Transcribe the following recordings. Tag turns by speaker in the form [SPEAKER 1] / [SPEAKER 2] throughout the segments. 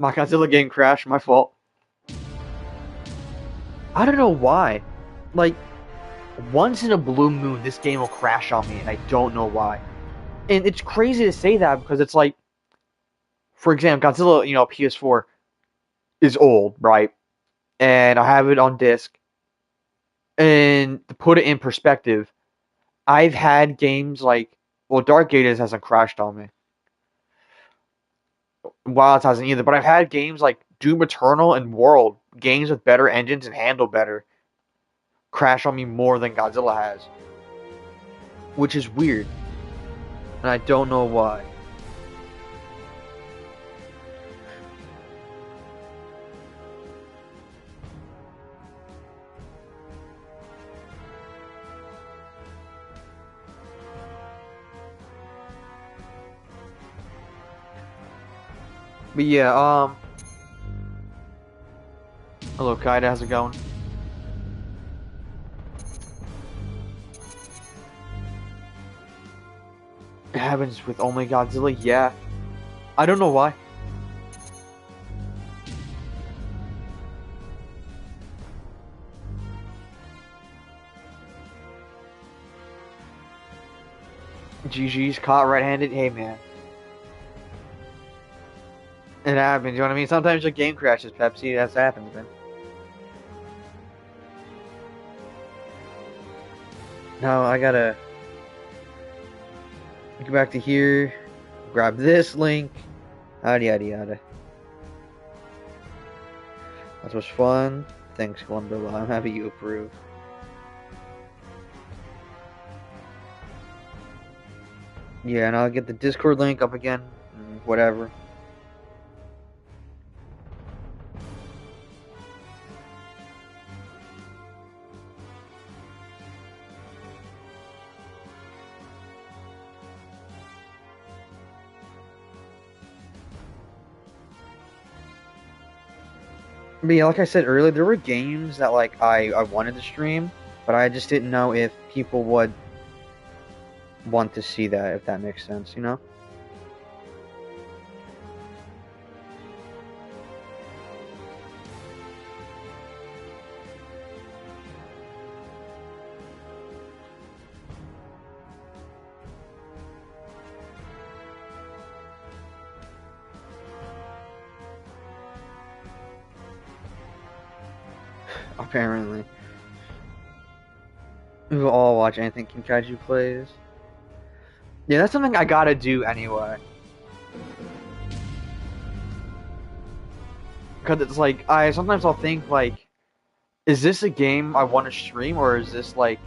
[SPEAKER 1] My Godzilla game crashed. My fault. I don't know why. Like, once in a blue moon, this game will crash on me, and I don't know why. And it's crazy to say that because it's like, for example, Godzilla, PS4 is old, right? And I have it on disc. And to put it in perspective, I've had games like, well, Dark Ages hasn't crashed on me. Wilds hasn't either, but I've had games like Doom Eternal and World, games with better engines and handle better, crash on me more than Godzilla has. Which is weird. And I don't know why. But yeah, hello Kaida, how's it going? It happens with only Godzilla, yeah. I don't know why. GG's caught red-handed, hey man. It happens, you know what I mean? Sometimes your game crashes, Pepsi, that's happens, man. Now I gotta go back to here, grab this link, yada yada yada. That was fun. Thanks, Glumberla. I'm happy you approve. Yeah, and I'll get the Discord link up again, whatever. But yeah, like I said earlier, there were games that like I wanted to stream, but I just didn't know if people would want to see that, if that makes sense, you know? Apparently. We will all watch anything Kaiju plays. Yeah, that's something I gotta do anyway. Because it's like, sometimes I'll think like, is this a game I want to stream, or is this like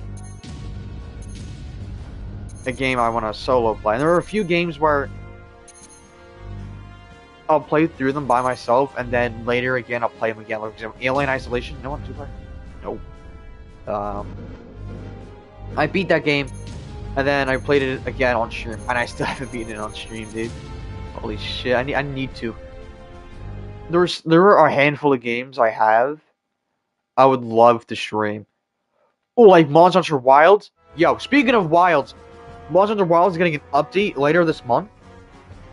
[SPEAKER 1] a game I want to solo play? And there are a few games where I'll play through them by myself, and then later again I'll play them again. Like, for example, Alien Isolation. No one two-player. No. I beat that game, and then I played it again on stream, and I still haven't beaten it on stream, dude. Holy shit! I need to. There are a handful of games I would love to stream. Oh, like Monster Hunter Wilds. Yo, speaking of Wilds, Monster Hunter Wilds is getting an update later this month.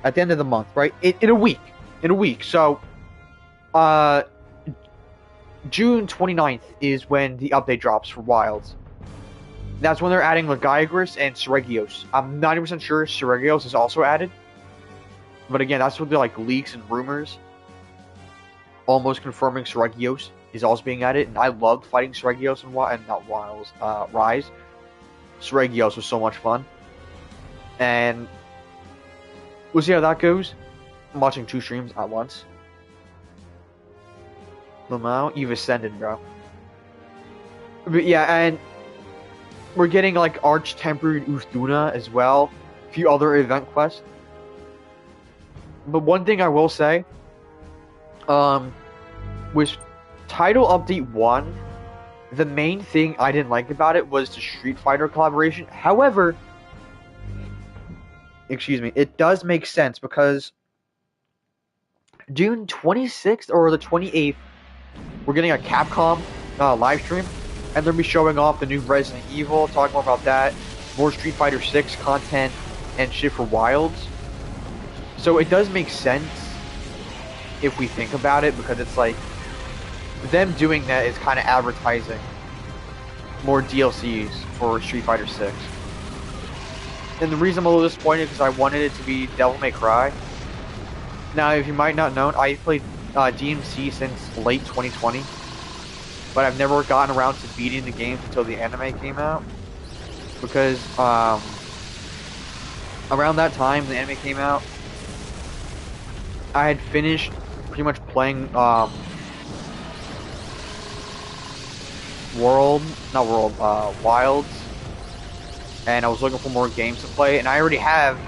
[SPEAKER 1] At the end of the month, right? In a week. In a week. So, June 29th is when the update drops for Wilds. That's when they're adding Legiagris and Seregios. I'm 90% sure Seregios is also added. But again, that's what the like leaks and rumors. Almost confirming Seregios is also being added. And I loved fighting Seregios and not Wilds, Rise. Seregios was so much fun. And we'll see how that goes. I'm watching 2 streams at once. Lamau, you've ascended, bro. But yeah, and we're getting like Arch-Tempered Uthduna as well. A few other event quests. But one thing I will say, with Title Update 1, the main thing I didn't like about it was the Street Fighter collaboration. However, excuse me, it does make sense because June 26th or the 28th, we're getting a Capcom live stream, and they'll be showing off the new Resident Evil, talking more about that, more Street Fighter 6 content, and shit for Wilds. So it does make sense if we think about it, because it's like them doing that is kind of advertising more DLCs for Street Fighter 6. And the reason I'm a little disappointed is because I wanted it to be Devil May Cry. Now, if you might not know, I played DMC since late 2020, but I've never gotten around to beating the game until the anime came out. Because around that time the anime came out, I had finished pretty much playing Wilds, and I was looking for more games to play, and I already have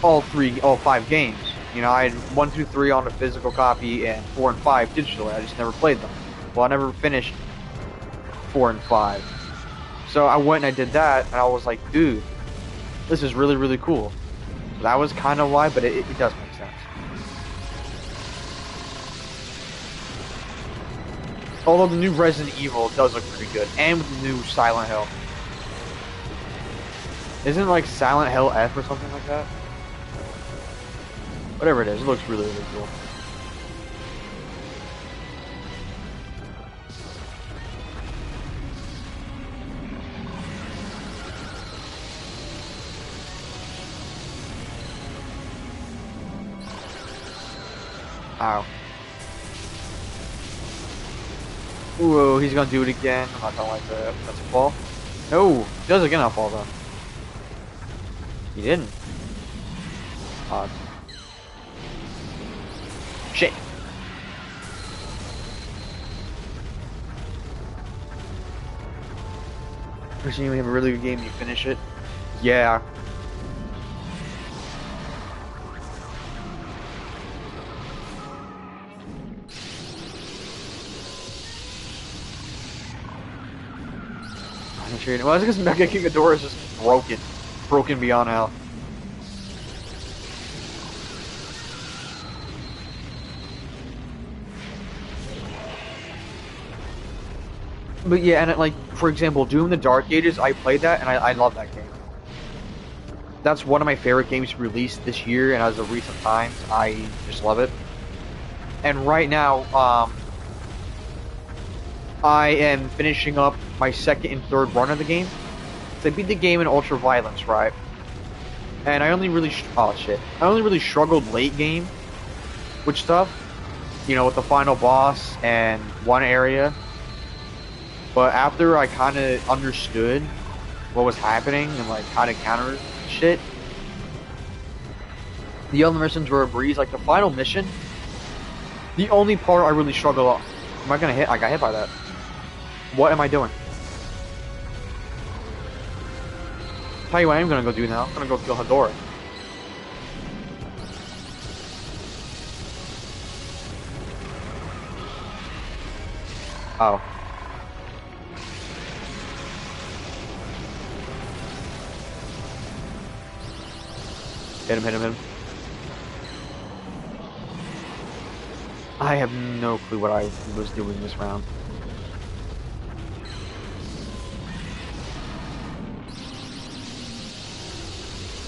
[SPEAKER 1] all 5 games. You know, I had 1, 2, 3 on the physical copy and 4 and 5 digitally. I just never played them. Well, I never finished 4 and 5. So I went and I did that, and I was like, dude, this is really, really cool. So that was kind of why, but it does make sense. Although the new Resident Evil does look pretty good, and with the new Silent Hill. Isn't it like Silent Hill F or something like that? Whatever it is, it looks really, really cool. Ow. Whoa, he's gonna do it again. I'm not gonna like that. That's a fall. No, he does it again, I'll fall though. He didn't. Odd. Shit. Wishing you have a really good game and you finish it. Yeah. Well, I was because Mega King Ghidorah is just broken beyond hell. But yeah, and like, for example, Doom the Dark Ages, I played that and I love that game. That's one of my favorite games released this year, and as of recent times, I just love it. And right now, I am finishing up my second and third run of the game. So I beat the game in Ultra Violence, right? And I only really struggled late game with stuff, you know, with the final boss and one area. But after I kind of understood what was happening and like how to counter shit, the other missions were a breeze. Like the final mission, the only part I really struggled on. Am I gonna hit? I got hit by that. What am I doing? Tell you what I'm gonna go do now. I'm gonna go kill Ghidorah. Oh. Hit him. I have no clue what I was doing this round.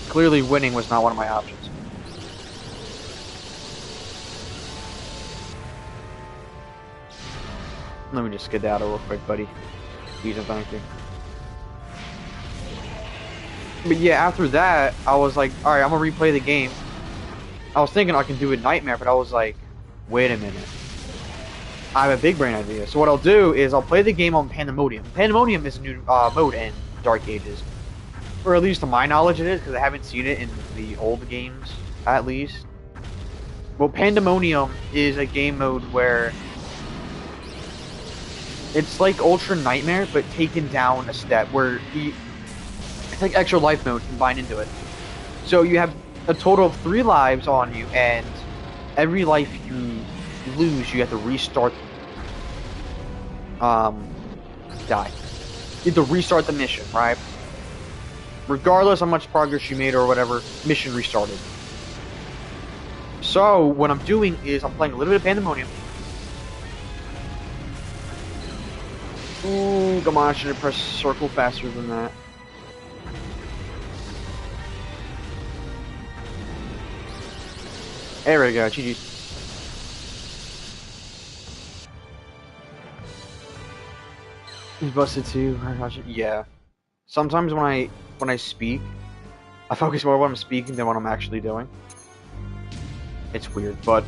[SPEAKER 1] Clearly winning was not one of my options. Let me just skedaddle real quick, buddy. Please and thank you. But yeah, after that, I was like, alright, I'm gonna replay the game. I was thinking I can do it Nightmare, but I was like, wait a minute. I have a big brain idea. So what I'll do is I'll play the game on Pandemonium. Pandemonium is a new mode in Dark Ages. Or at least to my knowledge it is, because I haven't seen it in the old games, at least. Well, Pandemonium is a game mode where it's like Ultra Nightmare, but taken down a step, where it's like extra life mode combined into it. So you have a total of 3 lives on you, and every life you lose, you have to restart. Die. You have to restart the mission, right? Regardless how much progress you made or whatever, mission restarted. So what I'm doing is I'm playing a little bit of Pandemonium. Ooh, come on, I should have pressed circle faster than that. There we go, GG. He's busted too. Yeah. Sometimes when I speak, I focus more on what I'm speaking than what I'm actually doing. It's weird, but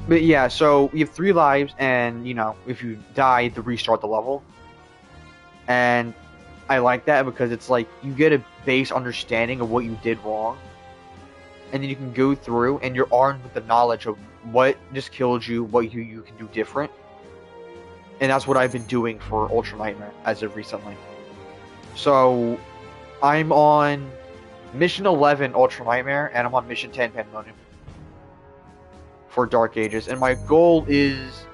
[SPEAKER 1] yeah. So you have 3 lives, and if you die, you have to restart the level. And I like that because it's like you get a base understanding of what you did wrong, and then you can go through and you're armed with the knowledge of what just killed you, what you can do different. And that's what I've been doing for Ultra Nightmare as of recently. So I'm on Mission 11 Ultra Nightmare, and I'm on Mission 10 Pandemonium for Dark Ages. And my goal is,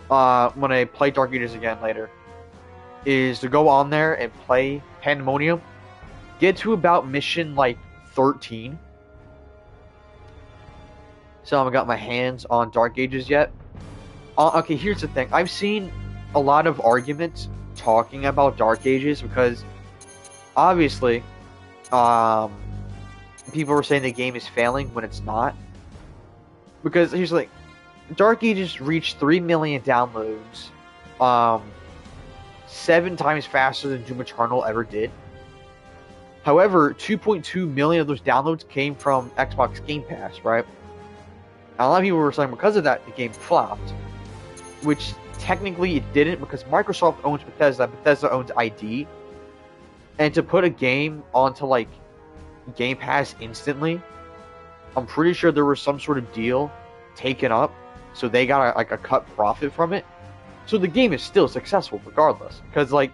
[SPEAKER 1] when I play Dark Ages again later, is to go on there and play Pandemonium, get to about mission like 13. So I haven't got my hands on Dark Ages yet. Okay, here's the thing. I've seen a lot of arguments talking about Dark Ages because obviously, people were saying the game is failing when it's not. Because here's like, Dark Ages reached 3 million downloads, 7 times faster than Doom Eternal ever did. However, 2.2 million of those downloads came from Xbox Game Pass, right? And a lot of people were saying because of that, the game flopped. Which technically it didn't, because Microsoft owns Bethesda, Bethesda owns ID. And to put a game onto like Game Pass instantly, I'm pretty sure there was some sort of deal taken up, so they got a cut profit from it. So the game is still successful regardless, because like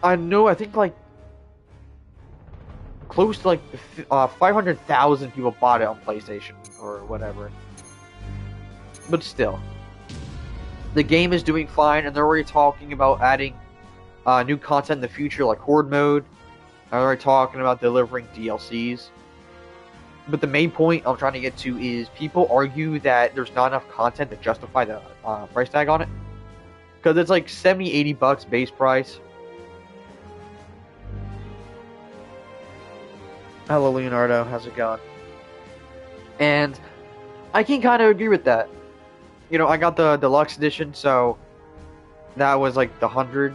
[SPEAKER 1] I think like close to like 500,000 people bought it on PlayStation or whatever. But still, the game is doing fine, and they're already talking about adding new content in the future, like Horde mode. They're already talking about delivering DLCs. But the main point I'm trying to get to is people argue that there's not enough content to justify the price tag on it. Because it's like $70, $80 base price. Hello, Leonardo. How's it going? And I can kind of agree with that. I got the deluxe edition, so that was like the that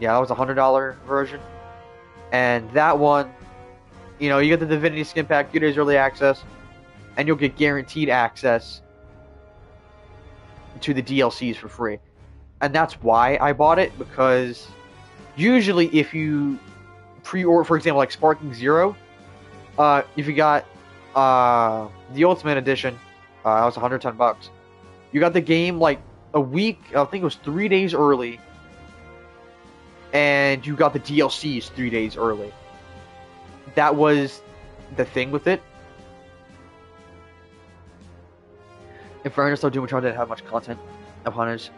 [SPEAKER 1] was $100 version. And that one, you get the Divinity skin pack, 2 days early access, and you'll get guaranteed access to the DLCs for free. And that's why I bought it, because usually if you pre-order, for example, like Sparking Zero, if you got the Ultimate Edition, that was $110. You got the game like a week, I think it was 3 days early, and you got the DLCs 3 days early. That was the thing with it. In fairness, though, Doom Eternal didn't have much content upon its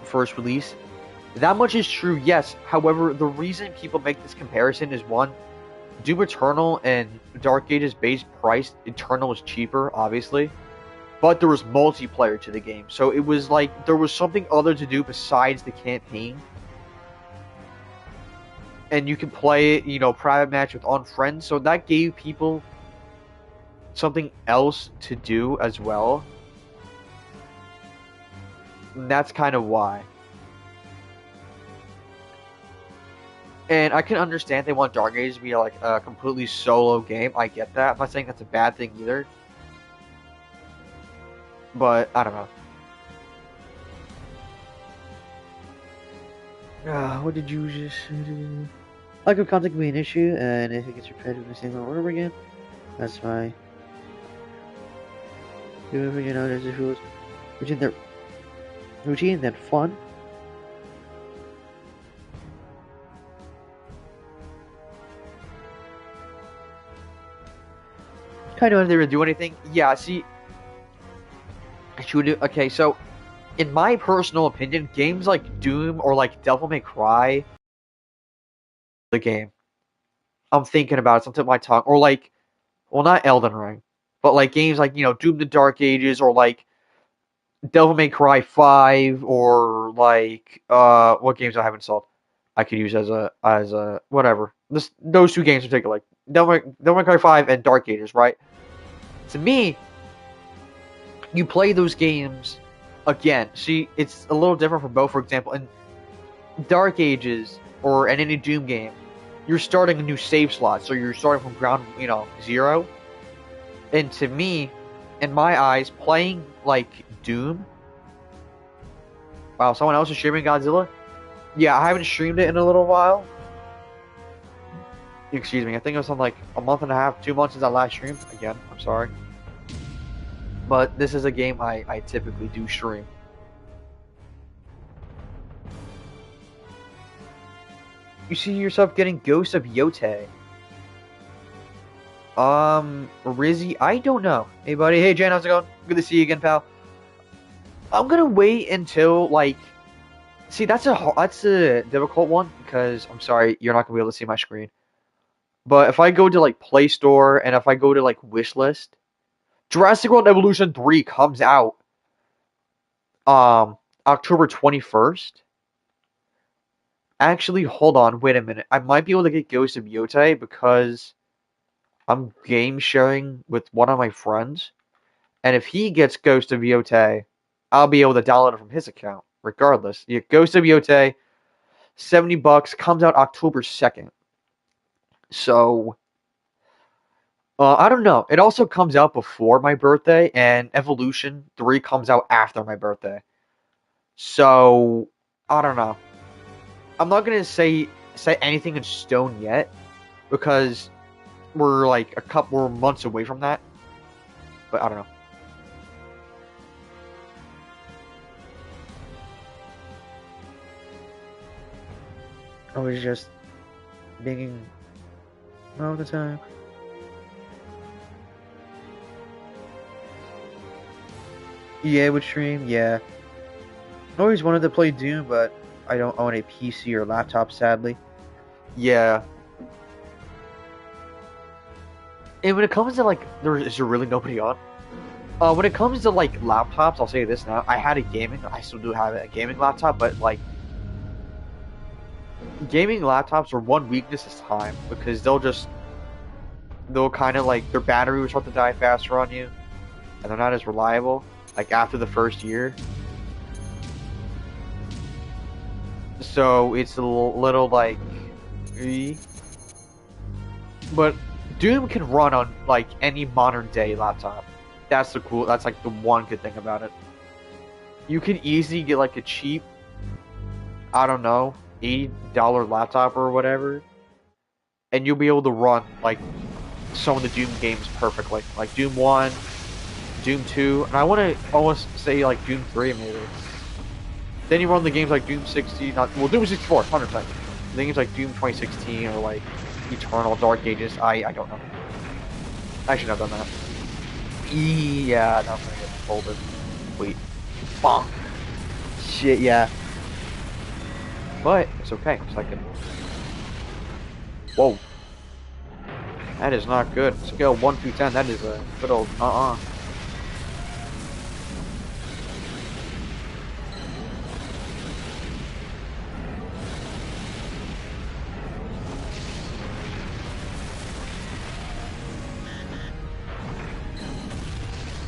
[SPEAKER 1] first release. That much is true, yes. However, the reason people make this comparison is, one, Doom Eternal and Dark Ages base price, Eternal was cheaper, obviously. But there was multiplayer to the game. So it was like there was something other to do besides the campaign. And you can play it, private match with on friends. So that gave people something else to do as well. And that's kind of why. And I can understand they want Dark Ages to be like a completely solo game. I get that. I'm not saying that's a bad thing either. But I don't know. What did you just do? Lack of content can be an issue, and if it gets repetitive in the same order again, that's fine. Do it again, as if it was routine, then fun. Kind of if they were to do anything. Yeah, see. Okay, so in my personal opinion, games like Doom or like Devil May Cry, the game, I'm thinking about it, something my tongue, or like, well, not Elden Ring, but like games like Doom: The Dark Ages, or like Devil May Cry 5, or like what games I haven't installed I could use as a whatever. Those 2 games in particular, like Devil May Cry 5 and Dark Ages, right? To me, you play those games again, see, it's a little different for both. For example, in Dark Ages or in any Doom game, you're starting a new save slot, so you're starting from ground, zero. And to me, in my eyes, playing like Doom. Wow, someone else is streaming Godzilla. Yeah, I haven't streamed it in a little while. Excuse me, I think it was on like a month and a half, 2 months since I last streamed. Again, I'm sorry. But this is a game I typically do stream. You see yourself getting Ghost of Yote. Rizzy, I don't know. Hey, buddy. Hey, Jan, how's it going? Good to see you again, pal. I'm gonna wait until, like... See, that's a difficult one, because, I'm sorry, you're not gonna be able to see my screen. But if I go to, like, Play Store, and if I go to, like, Wishlist, Jurassic World Evolution 3 comes out, October 21st. Actually, hold on, wait a minute. I might be able to get Ghost of Yote, because I'm game sharing with one of my friends. And if he gets Ghost of Yote, I'll be able to download it from his account, regardless. Yeah, Ghost of Yote, $70, comes out October 2nd. So, I don't know. It also comes out before my birthday, and Evolution 3 comes out after my birthday. So, I don't know. I'm not gonna say anything in stone yet, because we're like a couple months away from that. But I don't know. I was just thinking all the time. EA would stream, yeah. I always wanted to play Doom, but I don't own a PC or laptop, sadly. Yeah. And when it comes to, like, is there really nobody on? When it comes to, like, laptops, I'll say this now. I still do have a gaming laptop, but, like, gaming laptops are one weakness is time, because they'll kind of, like, their battery will start to die faster on you, and they're not as reliable, like, after the first year. So it's a little like, but Doom can run on like any modern day laptop. That's like the one good thing about it. You can easily get like a cheap, I don't know, $80 laptop or whatever, and you'll be able to run like some of the Doom games perfectly, like Doom 1, Doom 2, and I want to almost say like Doom 3 maybe. Then you run the games like Doom 60, Doom 64, 100%. The games like Doom 2016 or like Eternal, Dark Ages, I don't know. I should have done that. Yeah, now I'm gonna get folded. Wait. Bonk. Shit, yeah. But, it's okay, so I can... Whoa. That is not good. Scale 1 through 10, that is a good old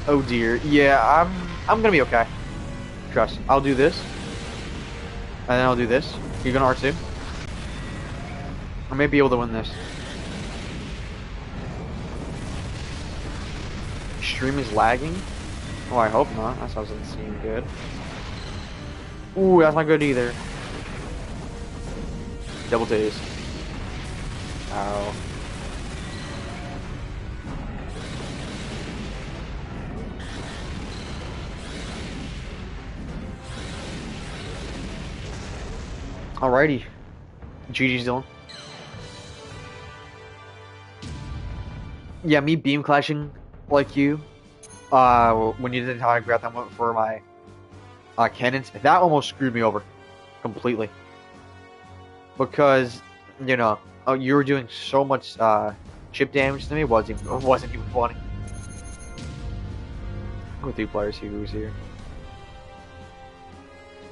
[SPEAKER 1] Oh dear. Yeah, I'm gonna be okay. Trust. I'll do this. And then I'll do this. You're gonna R2. I may be able to win this. Stream is lagging? Oh, I hope not. That doesn't seem good. Ooh, that's not good either. Double days. Ow. Alrighty. GG's Dylan. Yeah, me beam clashing like you. When you didn't how I grabbed that one for my cannons, that almost screwed me over completely. Because, you know, you were doing so much chip damage to me, it wasn't even funny. With 3 players here, who's here?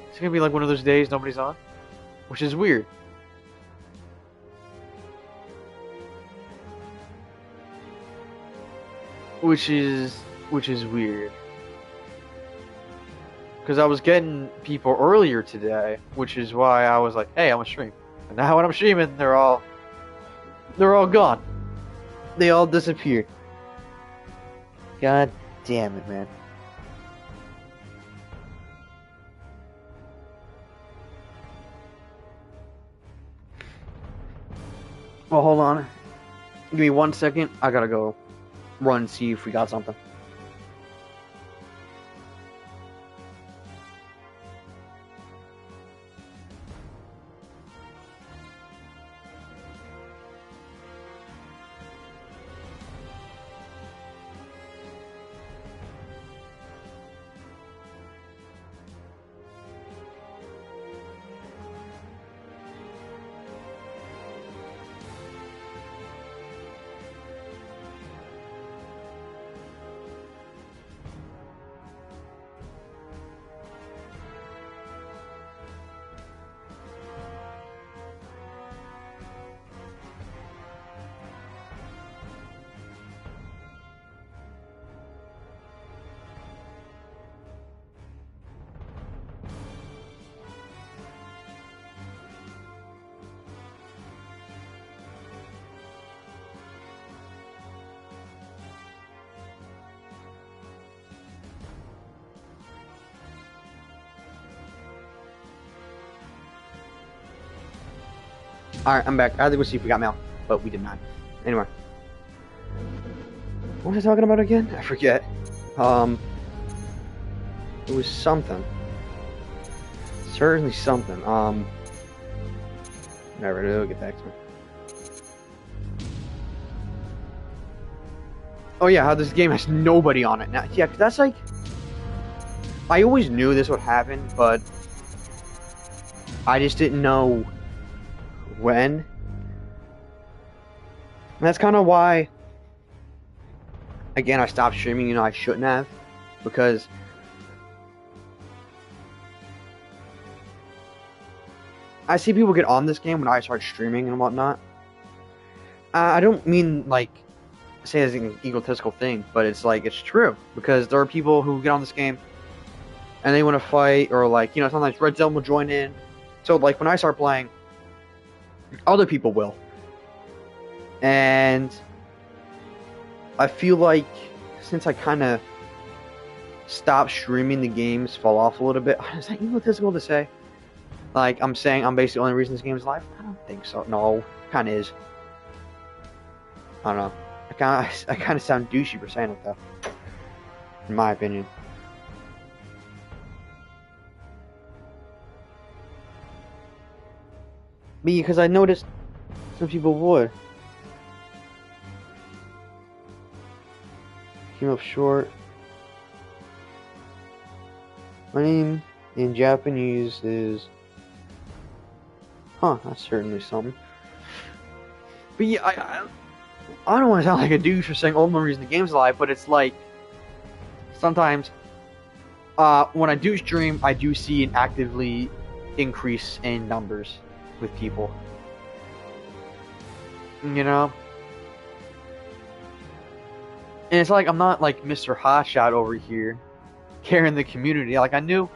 [SPEAKER 1] It's gonna be like one of those days nobody's on. Which is weird. Which is weird. because I was getting people earlier today, which is why I was like, "Hey, I'm gonna stream." And now when I'm streaming, they're all gone. They all disappeared. God damn it, man. Well, hold on. Give me 1 second. I gotta go run and see if we got something. Alright, I'm back. I had to go see if we got mail, but we did not. Anyway. What was I talking about again? I forget. It was something. Certainly something. Never, it'll get back to me. Oh yeah, how this game has nobody on it now. Yeah, 'cause that's like... I always knew this would happen, but... I just didn't know... when. And that's kind of why... Again, I stopped streaming, you know, I shouldn't have. Because... I see people get on this game when I start streaming and whatnot. I don't mean, like, say it as an egotistical thing, but it's like, it's true. Because there are people who get on this game and they want to fight, or like, you know, sometimes Red Zone will join in. So, like, when I start playing, other people will. And I feel like, since I kind of stopped streaming, the games fall off a little bit. Is that egotistical to say? Like, I'm saying I'm basically the only reason this game is live? I don't think so. No, kind of is. I don't know. I kind of sound douchey for saying it, though. In my opinion. Because I noticed some people would. Came up short. My name in Japanese is... Huh, that's certainly something. But yeah, I don't want to sound like a douche for saying, oh, the reason the game's alive, but it's like... Sometimes, when I do stream, I do see an actively increase in numbers with people. You know? And it's like I'm not like Mr. Hotshot over here carrying the community. Like, I knew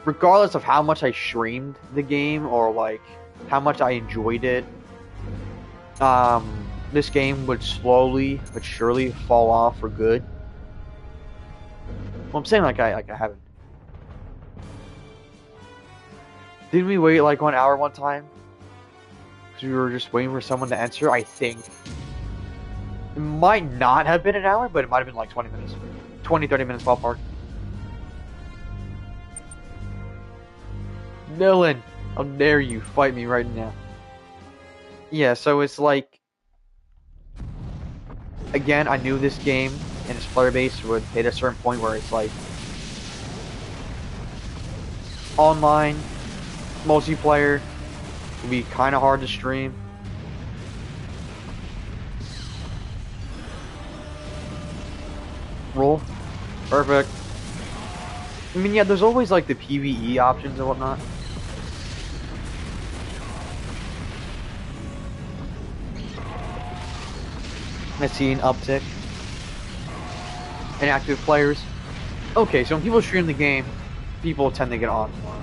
[SPEAKER 1] regardless of how much I streamed the game or like how much I enjoyed it, this game would slowly but surely fall off for good. Well, I'm saying like I haven't. Didn't we wait like 1 hour one time? Because we were just waiting for someone to enter, I think. It might not have been an hour, but it might have been like 20 minutes. 20, 30 minutes ballpark. Dylan, how dare you fight me right now. Yeah, so it's like... Again, I knew this game and its player base would hit a certain point where it's like... Online, multiplayer, would be kind of hard to stream. Roll. Perfect. I mean, yeah, there's always like the PvE options and whatnot. I see an uptick in active players. Okay, so when people stream the game, people tend to get on more.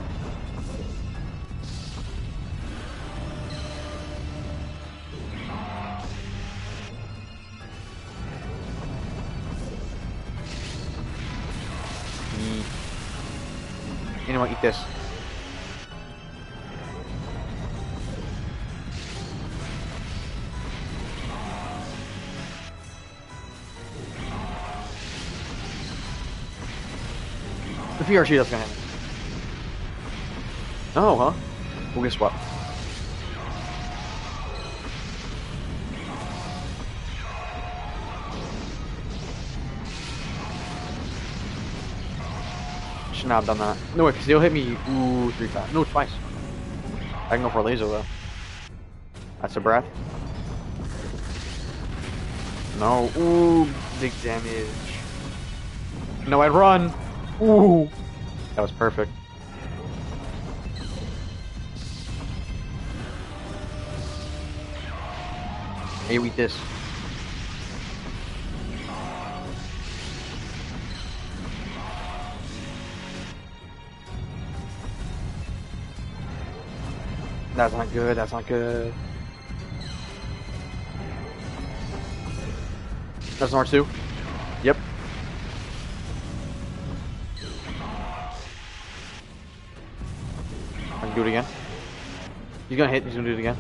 [SPEAKER 1] Anyone eat this? If he or she doesn't hit me. Oh, huh? Well, guess what? Should not have done that. No, because he'll hit me, 3 times. No, twice. I can go for a laser, though. That's a breath. No. Ooh, big damage. No, I'd run. Ooh. That was perfect. Hey, eat this. That's not good, that's not good. That's an R2? Yep. I can do it again. He's gonna hit, he's gonna do it again.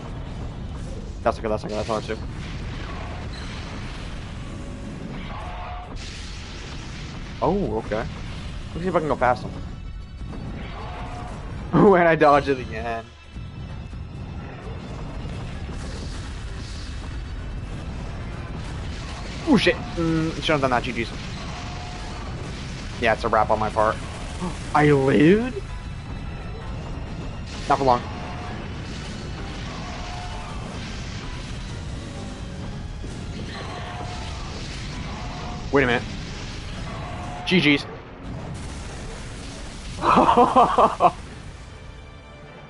[SPEAKER 1] That's okay, that's okay, that's R2. Oh, okay. Let's see if I can go past him. Ooh, and I dodged it again. Oh shit! Shouldn't have done that, GG's. Yeah, it's a wrap on my part. I lived? Not for long. Wait a minute. GG's.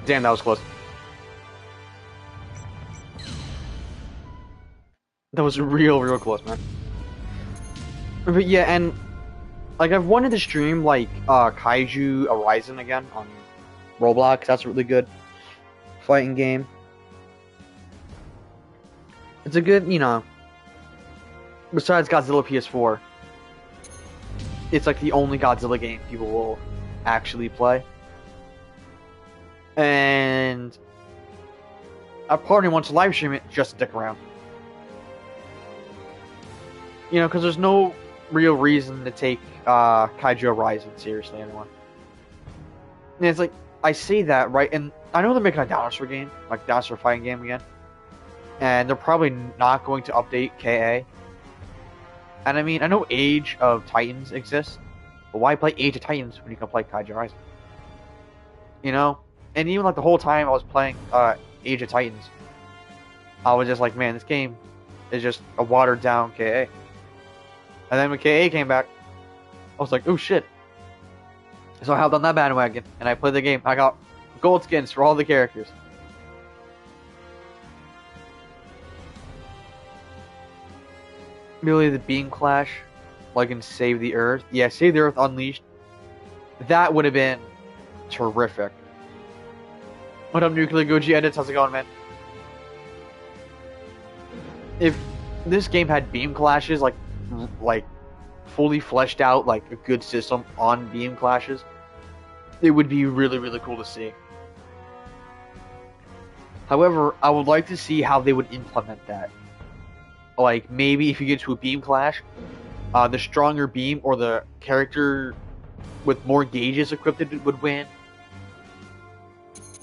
[SPEAKER 1] Damn, that was close. That was real close, man. But yeah, and like I've wanted to stream like Kaiju Horizon again on Roblox. That's a really good fighting game. It's a good, you know, besides Godzilla PS4, it's like the only Godzilla game people will actually play. And a party wants to live stream it just to stick around. You know, because there's no real reason to take Kaiju Horizon seriously anymore. And it's like, I say that, right? And I know they're making a dinosaur game, like dinosaur fighting game again. And they're probably not going to update KA. And I mean, I know Age of Titans exists, but why play Age of Titans when you can play Kaiju Horizon? You know? And even like the whole time I was playing Age of Titans, I was just like, man, this game is just a watered down KA. And then when KA came back, I was like, oh shit. So I hopped on that bandwagon, and I played the game. I got gold skins for all the characters. Really, the Beam Clash, like in Save the Earth. Yeah, Save the Earth Unleashed. That would have been terrific. What up, Nuclear Goji Edits? How's it going, man? If this game had Beam Clashes, like fully fleshed out, like a good system on Beam Clashes, it would be really cool to see. However, I would like to see how they would implement that. Like, maybe if you get to a Beam Clash, the stronger beam or the character with more gauges equipped would win.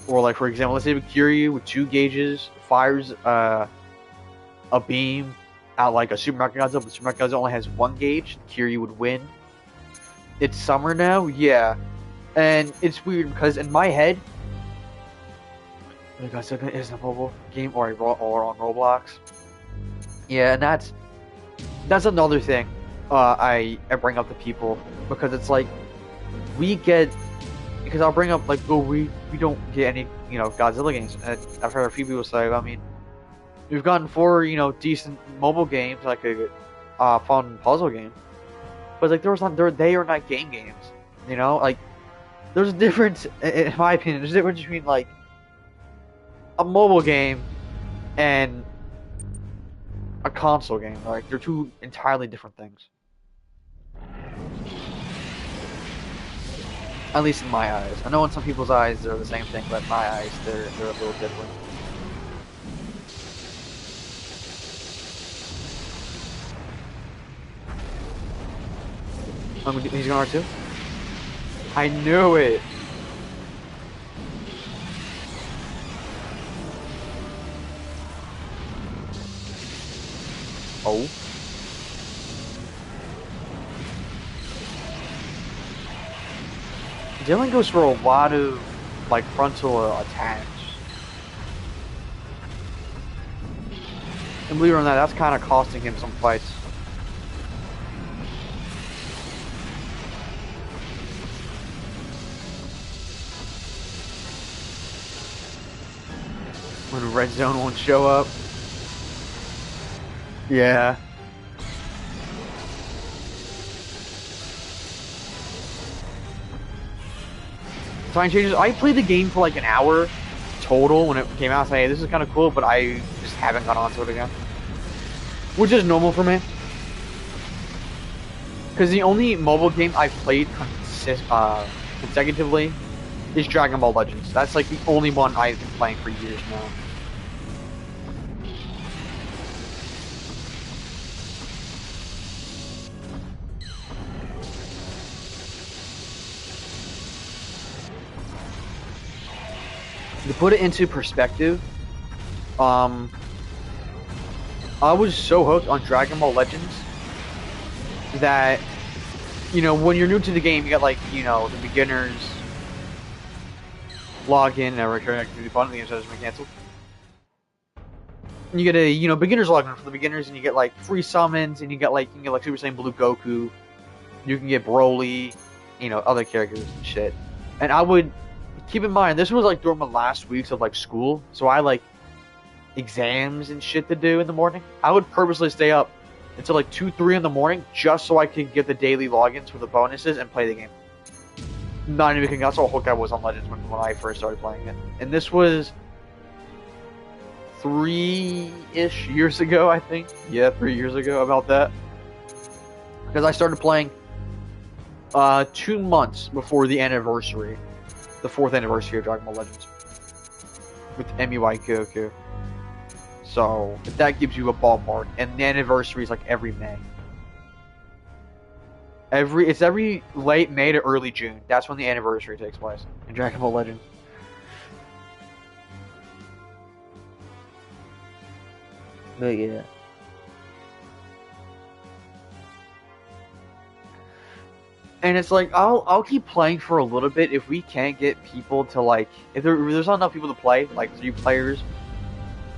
[SPEAKER 1] Or like, for example, let's say Kiryu with 2 gauges fires a beam out like a Supermarket Godzilla, but Supermarket Godzilla only has 1 gauge, Kiryu would win. It's summer now, yeah. And it's weird because in my head, Godzilla is a mobile game or on Roblox. Yeah, and that's another thing I bring up to people, because it's like we get, because I'll bring up like, oh, we don't get any, you know, Godzilla games. And I've heard a few people say, I mean, we've gotten 4, you know, decent mobile games, like a fun puzzle game, but like they are not game games, you know, like there's a difference, in my opinion. There's a difference between like a mobile game and a console game. Like they're two entirely different things. At least in my eyes. I know in some people's eyes they're the same thing, but in my eyes they're a little different. He's going R2? I knew it! Oh. Dylan goes for a lot of, like, frontal attacks. And believe it or not, that's kind of costing him some fights. When Red Zone won't show up. Yeah. Time changes. I played the game for like an hour total when it came out. So, hey, this is kind of cool, but I just haven't gone on to it again. Which is normal for me. Because the only mobile game I've played consecutively is Dragon Ball Legends. That's like the only one I've been playing for years now. To put it into perspective, I was so hooked on Dragon Ball Legends that, you know, when you're new to the game, you get like, you know, the beginners login and return activity button. The game has been canceled. And you get a, you know, beginners login for the beginners, and you get like free summons, and you can get like Super Saiyan Blue Goku. You can get Broly, you know, other characters and shit. And I would keep in mind, this was like during my last weeks of like school, so I like exams and shit to do in the morning. I would purposely stay up until like 2, 3 in the morning just so I could get the daily logins for the bonuses and play the game. Not even because that's how hooked I was on Legends when I first started playing it. And this was 3-ish years ago, I think. Yeah, 3 years ago, about that. Because I started playing 2 months before the anniversary. The 4th anniversary of Dragon Ball Legends. With MUI Goku. So, if that gives you a ballpark. And the anniversary is like every May. It's every late May to early June. That's when the anniversary takes place in Dragon Ball Legends. But yeah. And it's like, I'll keep playing for a little bit if we can't get people to like, if there's not enough people to play, like 3 players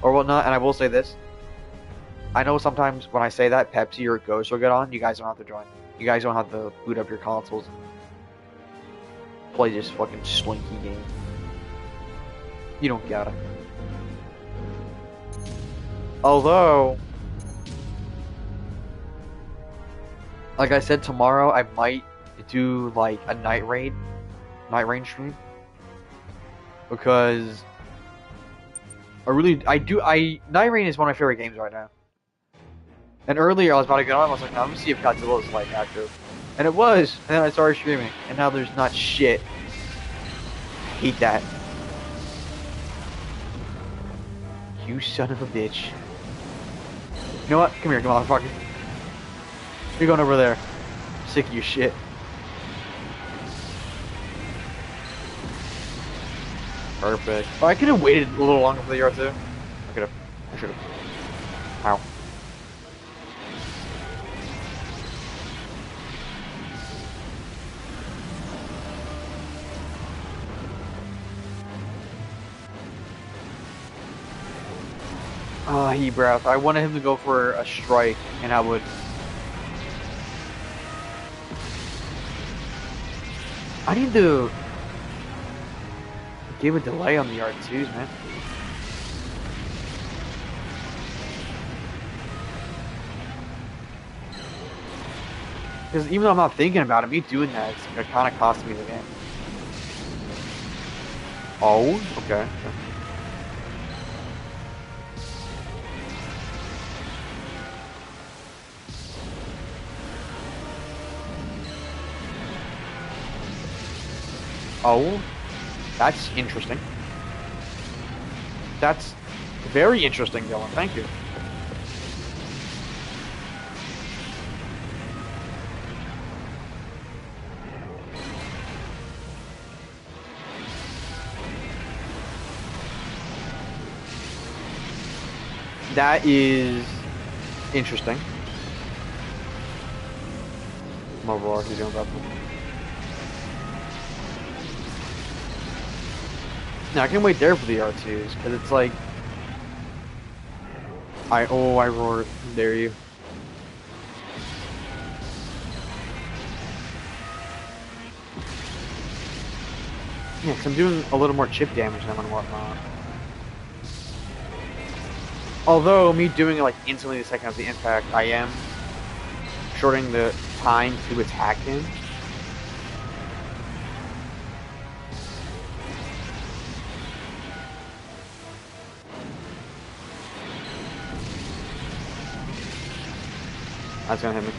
[SPEAKER 1] or whatnot. And I will say this, I know sometimes when I say that, Pepsi or Ghost will get on, you guys don't have to join. You guys don't have to boot up your consoles and play this fucking slinky game. You don't gotta. Although, like I said, tomorrow I might do like a night raid stream, because night raid is one of my favorite games right now. And earlier I was about to get on, I was like, no, let me see if Godzilla is like active, and it was. And then I started streaming, and now there's not shit. I hate that. You son of a bitch. You know what? Come here, motherfucker. You're going over there. I'm sick of your shit. Perfect. Oh, I could have waited a little longer for the R2. I should have. Ow. Oh, he breath. I wanted him to go for a strike, and I would. I need to give a delay on the R2s, man. Because even though I'm not thinking about it, me doing that, it's kind of costing me the game. Oh, okay. Oh, that's interesting. That's very interesting, Dylan. Thank you. That is interesting. Overall, he's doing that. No, I can wait there for the R2s because it's like I roar, dare you. Yeah, because I'm doing a little more chip damage than and whatnot. Although me doing it like instantly the second of the impact, I am shortening the time to attack him. That's gonna hit me.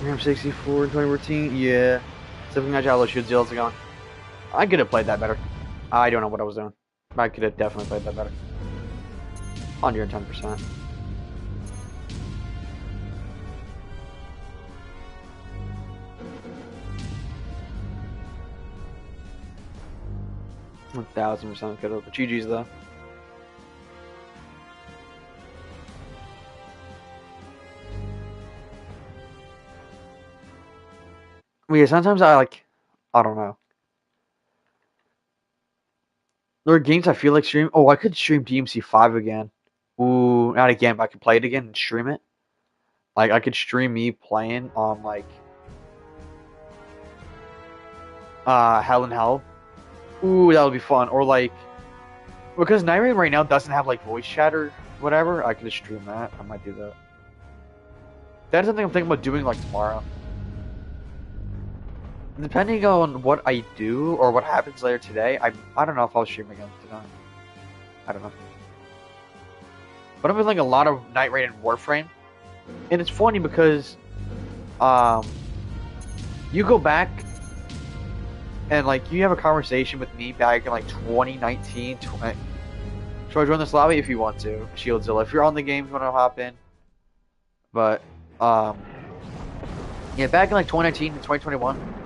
[SPEAKER 1] Ram 64 in 2014, yeah. 7 Kaiju shoot Zill's gone. I could have played that better. I don't know what I was doing. I could have definitely played that better. 110%. One 1000% could have. But GG's though. Yeah, sometimes I don't know. There are games I feel like stream. Oh, I could stream DMC5 again. Ooh, not again, but I could play it again and stream it. Like, I could stream me playing on, like, Hell in Hell. Ooh, that would be fun. Or, like, because Night Raid right now doesn't have, like, voice chat or whatever, I could just stream that. I might do that. That's something I'm thinking about doing, like, tomorrow. Depending on what I do or what happens later today, I don't know if I'll stream again tonight. I don't know. But I've been playing a lot of Night Raid and Warframe. And it's funny because you go back and like you have a conversation with me back in like 2019. Should I join this lobby if you want to? Shieldzilla. If you're on the game, you want to hop in. But yeah, back in like 2019 and 2021,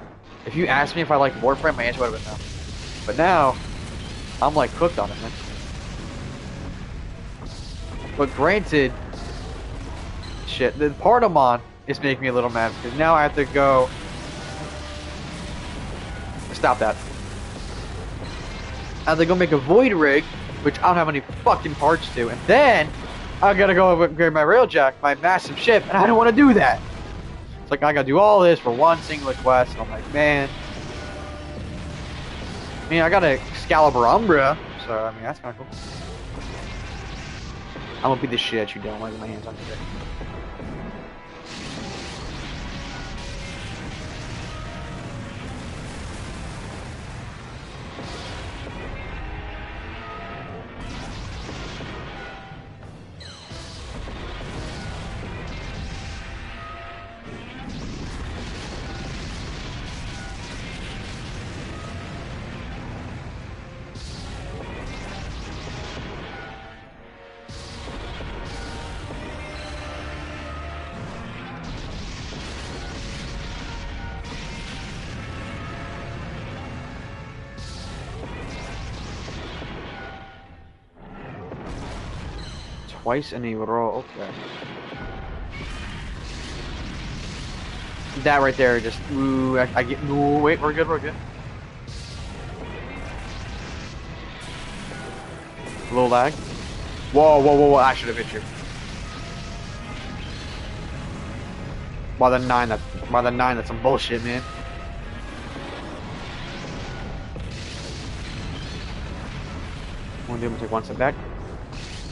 [SPEAKER 1] if you asked me if I liked Warframe, my answer would have been no. But now, I'm like cooked on it, man. But granted, shit, the Partamon is making me a little mad because now I have to go. Stop that. I have to go make a Void Rig, which I don't have any fucking parts to, and then I gotta go upgrade my Railjack, my massive ship, and I don't want to do that. It's like I gotta do all this for one single quest, and I'm like, man. I mean, I got a Excalibur Umbra, so I mean that's kind of cool. I'm gonna beat the shit at you, don't let my hands on you. Twice in a row, okay. That right there, just, ooh, I get, ooh, wait, we're good, we're good. A little lag. Whoa, whoa, whoa, whoa, I should have hit you. By the 9, that's some bullshit, man. I'm gonna take one step back.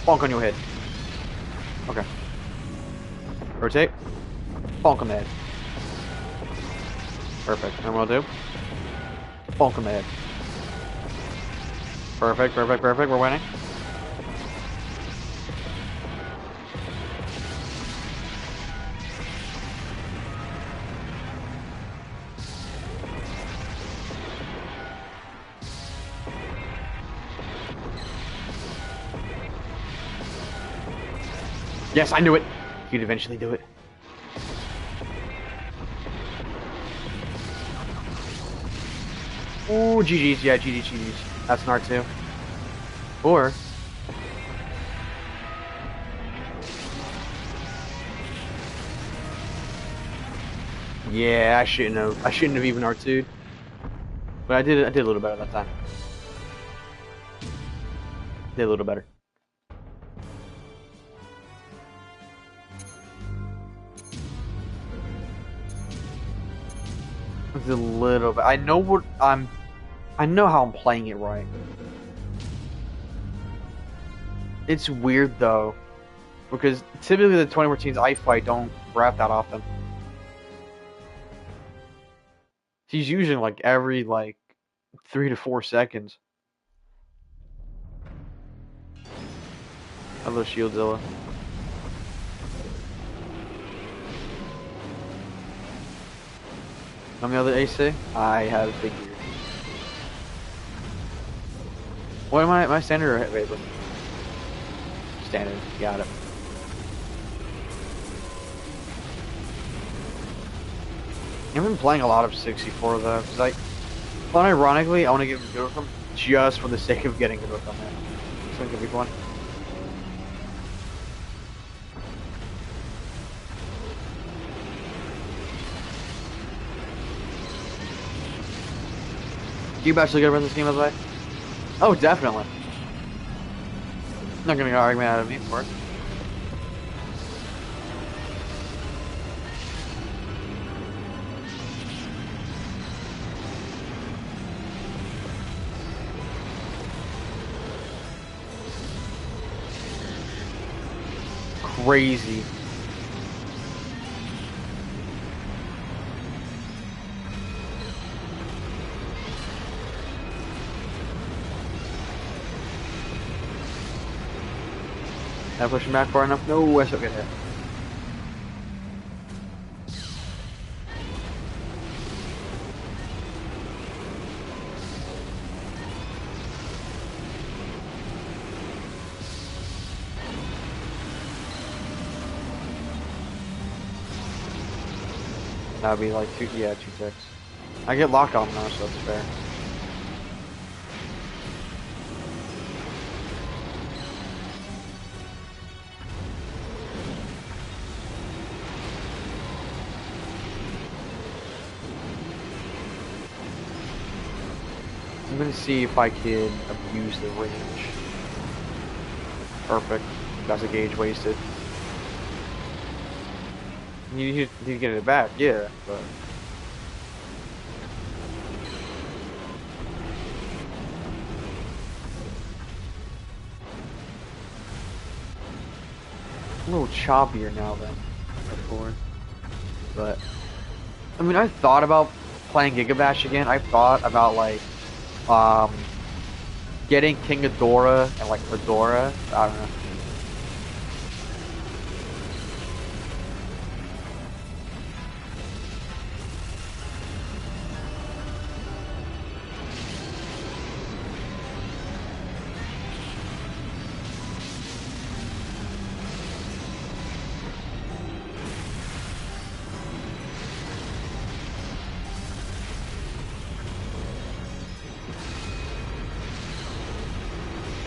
[SPEAKER 1] Bonk on your head. Okay. Rotate. Bonk on the head. Perfect. And what I'll do? Bonk on the head. Perfect, perfect, perfect. We're winning. Yes, I knew it. You'd eventually do it. Ooh, GG's. Yeah, GG's. That's an R2. Or... yeah, I shouldn't have. I shouldn't have even R2'd. But I did a little better that time. Did a little better. It's a little bit. I know what I'm. I know how I'm playing it right. It's weird though, because typically the 2014s I fight don't rap that often. He's using like every 3 to 4 seconds. Hello, Shieldzilla. On the other AC, I have figured. What am I? Am I standard or wait? Standard. Got it. I've been playing a lot of 64 though, because unironically, I want to get good with them just for the sake of getting good with them. It's gonna be fun. You actually good run this game, by the way? Oh, definitely. Not gonna get an argument out of me for it. Crazy. Did I push him back far enough? No, I still get hit. That'd be like 2 ticks. I get locked on now, so it's fair. I'm gonna see if I can abuse the range. Perfect. That's a gauge wasted. You need to get it back, yeah, but... a little choppier now than before. But... I mean, I thought about playing Gigabash again. I thought about, getting King Ghidorah and, Fedora. I don't know.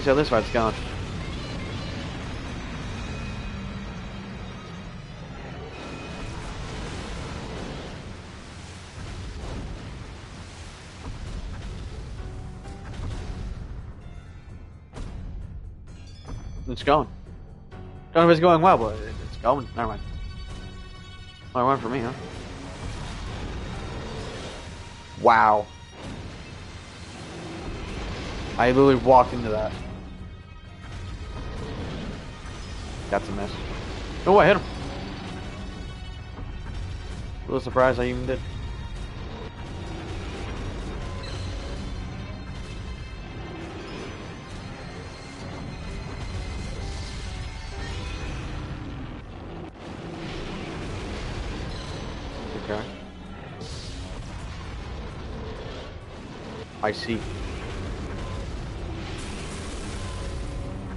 [SPEAKER 1] See how this fight's going. It's going. Don't know if it's going well, but it's going. Never mind. Only one for me, huh? Wow. I literally walked into that. That's a miss. Oh, I hit him. A little surprised I even did. Okay. I see.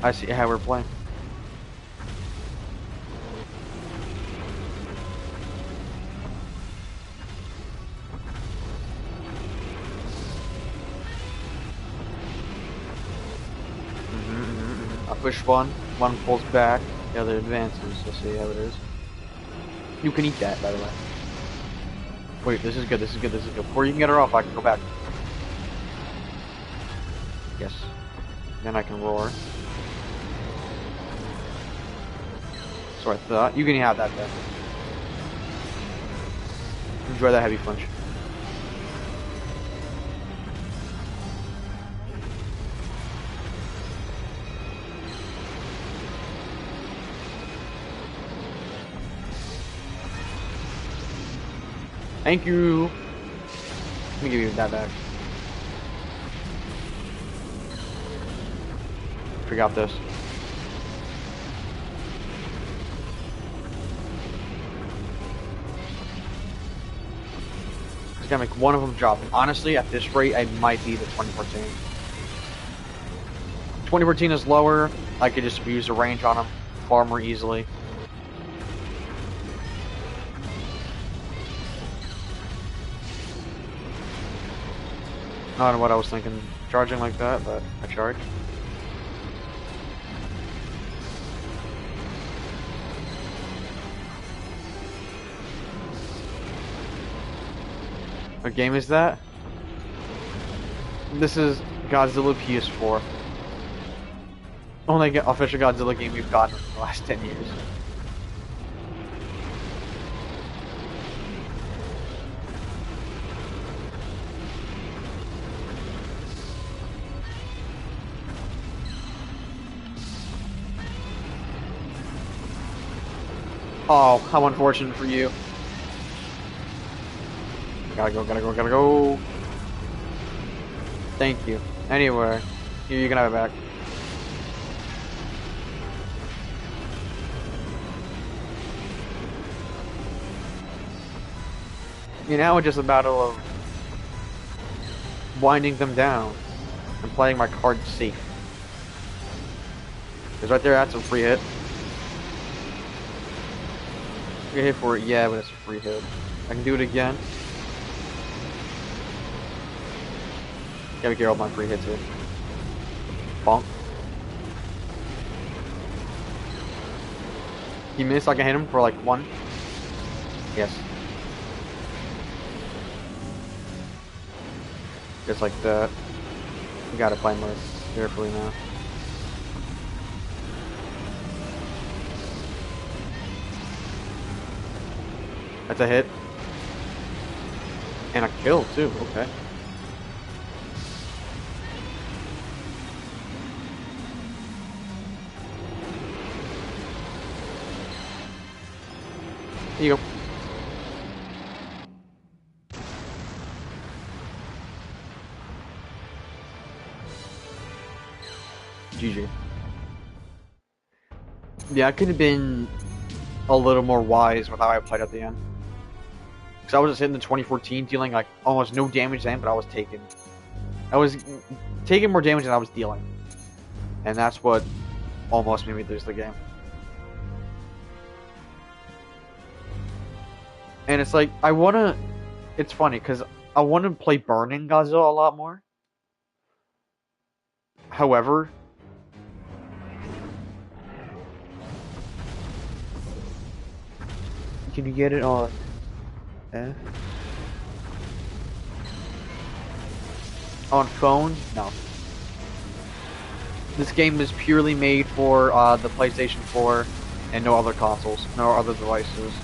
[SPEAKER 1] I see how we're playing. I push one pulls back, the other advances. Let's see how it is. You can eat that, by the way. Wait, this is good, this is good, this is good. Before you can get her off, I can go back. Yes. Then I can roar. So I thought. You can have that then. Enjoy that heavy punch. Thank you. Let me give you that back. Forgot this. Just gotta make one of them drop. And honestly, at this rate, I might be the 2014. 2014 is lower. I could just use the range on them far more easily. I don't know what I was thinking, charging like that, but I charged. What game is that? This is Godzilla PS4. Only official Godzilla game we've gotten in the last 10 years. Oh, how unfortunate for you. Gotta go, gotta go, gotta go. Thank you. Anyway, here you can have it back. Now it's just a battle of winding them down and playing my card safe. Because right there, that's a free hit. Get hit for it, yeah, but it's a free hit. I can do it again. Gotta get all my free hits here. Bonk. He missed, I can hit him for like one. Yes. Just like that. You gotta play more carefully now. That's a hit. And a kill too, okay. Here you go. GG. Yeah, I could have been a little more wise with how I played at the end. Because I was just hitting the 2014, dealing like almost no damage then, but I was taking more damage than I was dealing. And that's what almost made me lose the game. And it's like, it's funny, because I want to play Burning Godzilla a lot more. However, can you get it on F? On phone? No. This game is purely made for the PlayStation 4 and no other consoles, no other devices.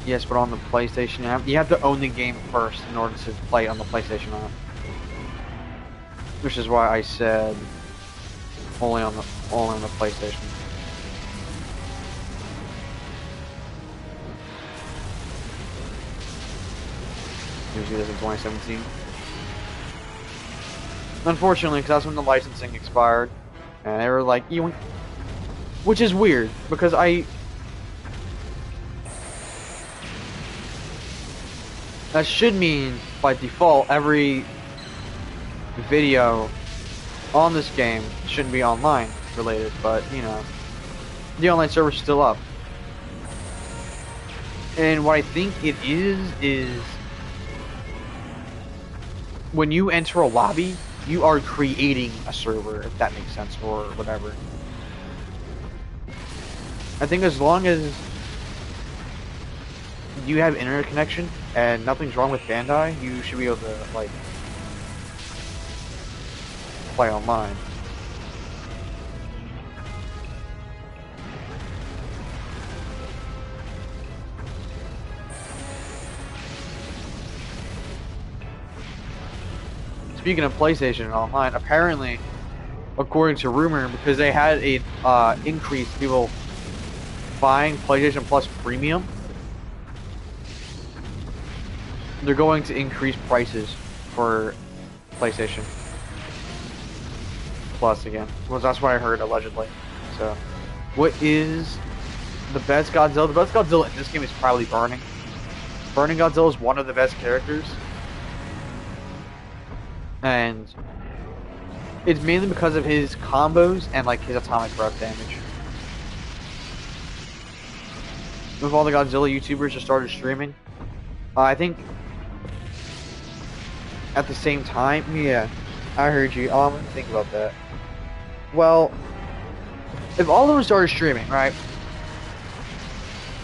[SPEAKER 1] Yes, but on the PlayStation app, you have to own the game first in order to play on the PlayStation app. Which is why I said only on the PlayStation. Usually this in 2017. Unfortunately, because that's when the licensing expired, and they were like, "You," which is weird because that should mean by default every video on this game shouldn't be online related, but you know, the online server's still up. And what I think it is when you enter a lobby, you are creating a server, if that makes sense, or whatever. I think as long as you have internet connection and nothing's wrong with Bandai, you should be able to, like, play online. Speaking of PlayStation Online, apparently, according to rumor, because they had a increase people buying PlayStation Plus Premium, they're going to increase prices for PlayStation Plus again. Well, that's what I heard, allegedly. So, what is the best Godzilla? The best Godzilla in this game is probably Burning. Burning Godzilla is one of the best characters. And it's mainly because of his combos and like his atomic breath damage. With all the Godzilla YouTubers just started streaming, I think at the same time, yeah, I heard you. I'm gonna think about that. Well, if all of them started streaming, right?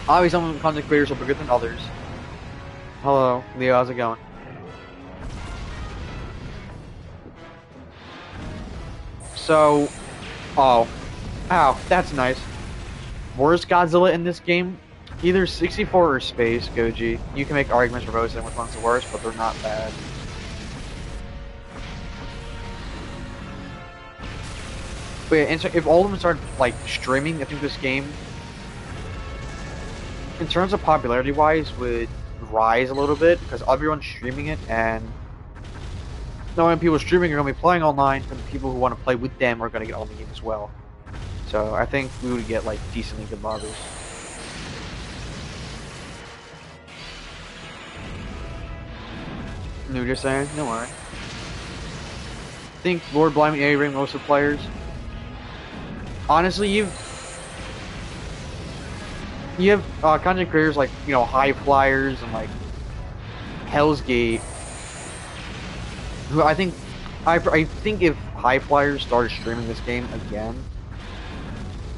[SPEAKER 1] Obviously, some content creators will be bigger than others. Hello, Leo, how's it going? So, ow, that's nice. Worst Godzilla in this game? Either 64 or Space, Goji. You can make arguments for both of them, which one's the worst, but they're not bad. But yeah, if all of them start, like, streaming, I think this game, in terms of popularity-wise, would rise a little bit, because everyone's streaming it, and not only people streaming are going to be playing online, but the people who want to play with them are going to get on the game as well. So I think we would get like decently good lobbies. You just saying? No worry. I think Lord Blimey A-Ring most of the players. Honestly, you have content creators like, you know, High Flyers and like Hell's Gate. Who I think if High Flyers started streaming this game again,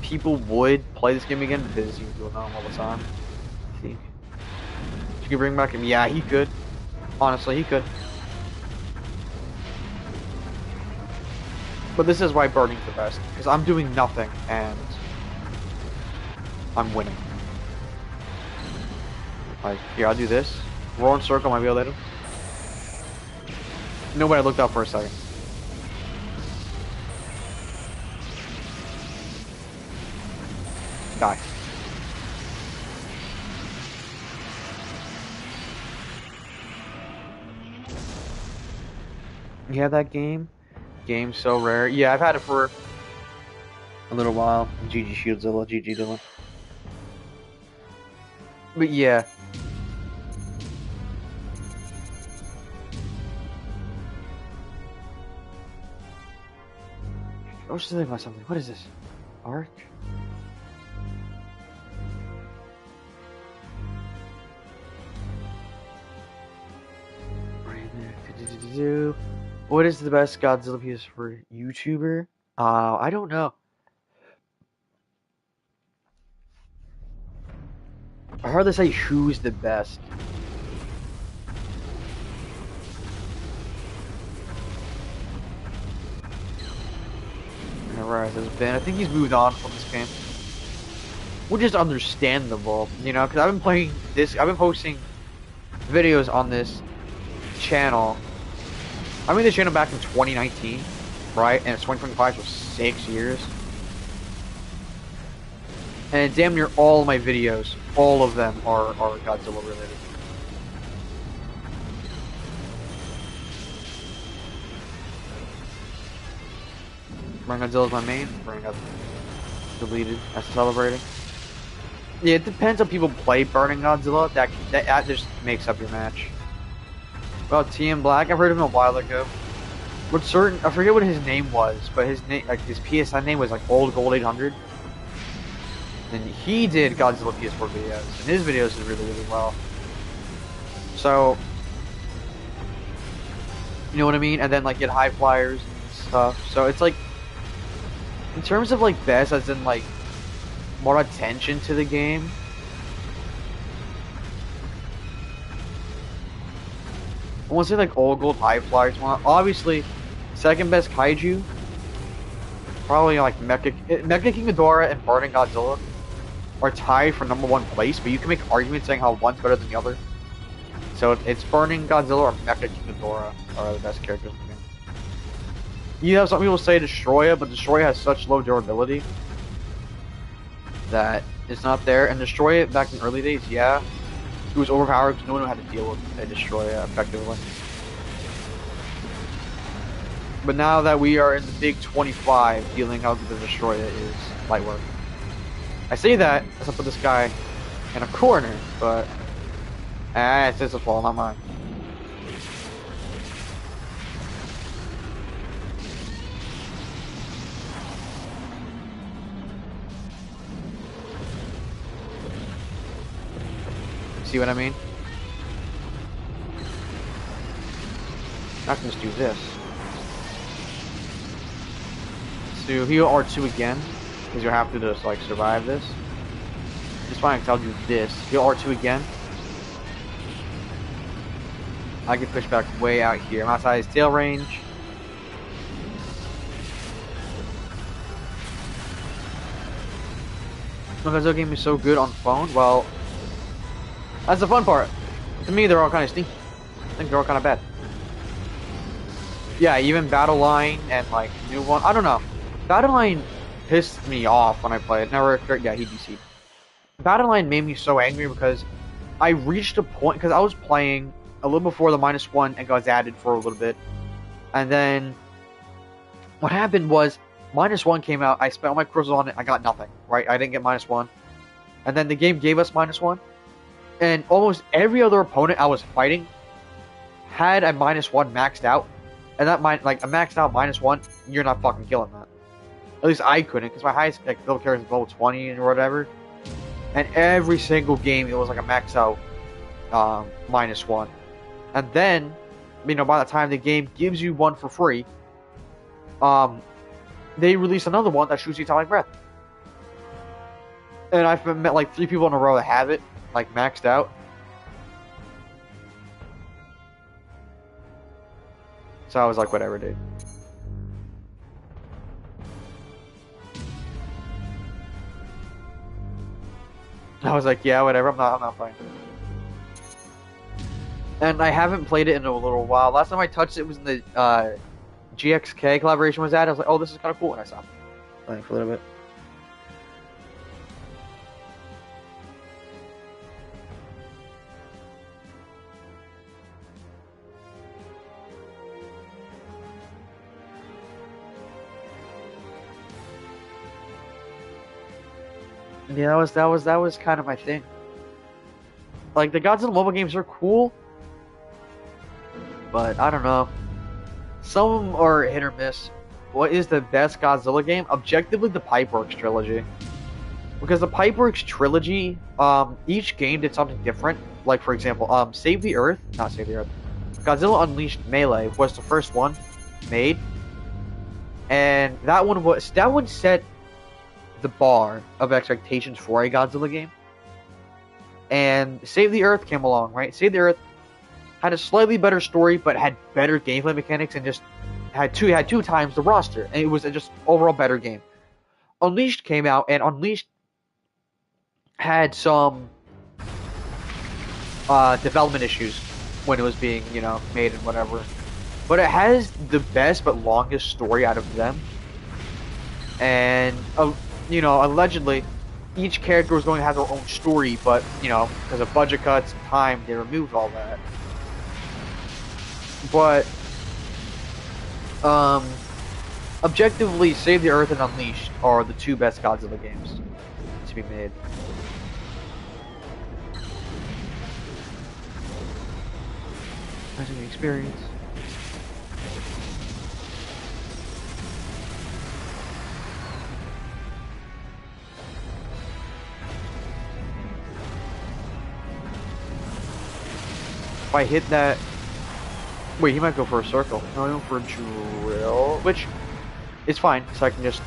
[SPEAKER 1] people would play this game again because he's doing them all the time. I think you can bring back him. Yeah, he could. Honestly, he could. But this is why Burning's the best, because I'm doing nothing and I'm winning. Like, here, I'll do this. Roll in circle, might be able to hit him. Nobody looked up for a second. Die. You have that game? Game's so rare. Yeah, I've had it for a little while. GG Shieldzilla, GG Dylan. But yeah. I was just thinking about something. What is this? Arc? Right there. What is the best Godzilla PS4 YouTuber? I don't know. Hard to say who's the best. Rise has been. I think he's moved on from this game. which is understandable, you know, because I've been playing this. I've been posting videos on this channel. I made this channel back in 2019, right? And it's 2025, so 6 years. And damn near all of my videos, all of them are Godzilla related. Burning Godzilla's my main. Burning up deleted. That's celebrating. Yeah, it depends on people play Burning Godzilla. That just makes up your match. Well, TM Black, I've heard of him a while ago. But I forget what his name was, but his name, like his PSN name was like Old Gold 800. And he did Godzilla PS4 videos, and his videos did really, really well. So, you know what I mean? And then like get high flyers and stuff. So it's like, in terms of like best, as in like more attention to the game. I want to say like Old Gold High Flyers one. Obviously, second best Kaiju. Probably like Mecha King Ghidorah and Burning Godzilla are tied for #1 place, but you can make arguments saying how one's better than the other. So it's Burning Godzilla or Mecha King Ghidorah are the best characters in the game. You have some people say Destroya, but Destroya has such low durability that it's not there. And Destroya back in the early days, yeah, it was overpowered because no one knew how to deal with a Destroya effectively. But now that we are in the big 25, dealing how good the Destroya is light work. I say that as I put this guy in a corner, but it's his fault, not mine. See what I mean? I can just do this. So heal R2 again, because you have to just like survive this. Just fine, I'll do this. Heal R2 again. I can push back way out here. I'm outside his tail range. The Godzilla game is so good on phone. Well, that's the fun part. To me, they're all kind of stinky. I think they're all kind of bad. Yeah, even Battle Line and like new one. I don't know. Battle Line pissed me off when I played. Never. Yeah, he DC'd. Battle Line made me so angry because I reached a point because I was playing a little before the -1 and got added for a little bit, and then what happened was -1 came out. I spent all my crystals on it. I got nothing. Right? I didn't get -1, and then the game gave us -1. And almost every other opponent I was fighting had a -1 maxed out. And that like a maxed out -1, you're not fucking killing that. At least I couldn't, because my highest like level character is level 20 or whatever. And every single game it was like a max out -1. And then, you know, by the time the game gives you one for free, they release another one that shoots you atomic breath. And I've met like 3 people in a row that have it. Like maxed out. So I was like, whatever, dude. I was like, yeah, whatever. I'm not playing. And I haven't played it in a little while. Last time I touched it was in the GXK collaboration was at. I was like, oh, this is kind of cool, and I stopped playing for a little bit. Yeah, that was kind of my thing. Like the Godzilla mobile games are cool, but I don't know. Some of them are hit or miss. What is the best Godzilla game? Objectively, the Pipeworks trilogy. Because the Pipeworks trilogy, each game did something different. Like for example, not Save the Earth. Godzilla Unleashed Melee was the first one made, and that one set the bar of expectations for a Godzilla game. And Save the Earth came along, right? Save the Earth had a slightly better story, but had better gameplay mechanics, and just had two times the roster, and it was a just overall better game. Unleashed came out, and Unleashed had some development issues when it was being, you know, made and whatever. But it has the best but longest story out of them. And, you know, allegedly, each character was going to have their own story, but, you know, because of budget cuts and time, they removed all that. But, objectively, Save the Earth and Unleashed are the two best Godzilla games to be made. Amazing experience. If I hit that... Wait, he might go for a circle. No, I went for a drill, which is fine, so I can just...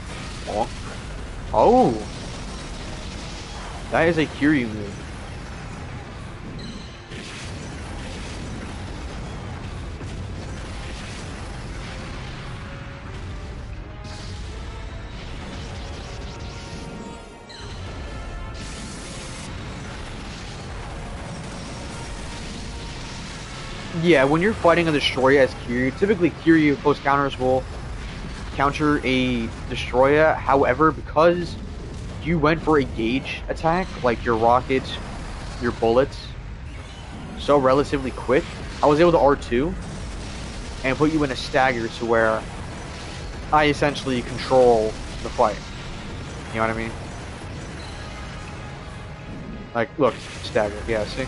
[SPEAKER 1] Oh! That is a Kiryu move. Yeah, when you're fighting a destroyer as Kiryu, typically Kiryu close counters will counter a destroyer. However, because you went for a gauge attack, like your rockets, your bullets, so relatively quick, I was able to R2 and put you in a stagger to where I essentially control the fight. You know what I mean? Like, look, stagger, yeah, see?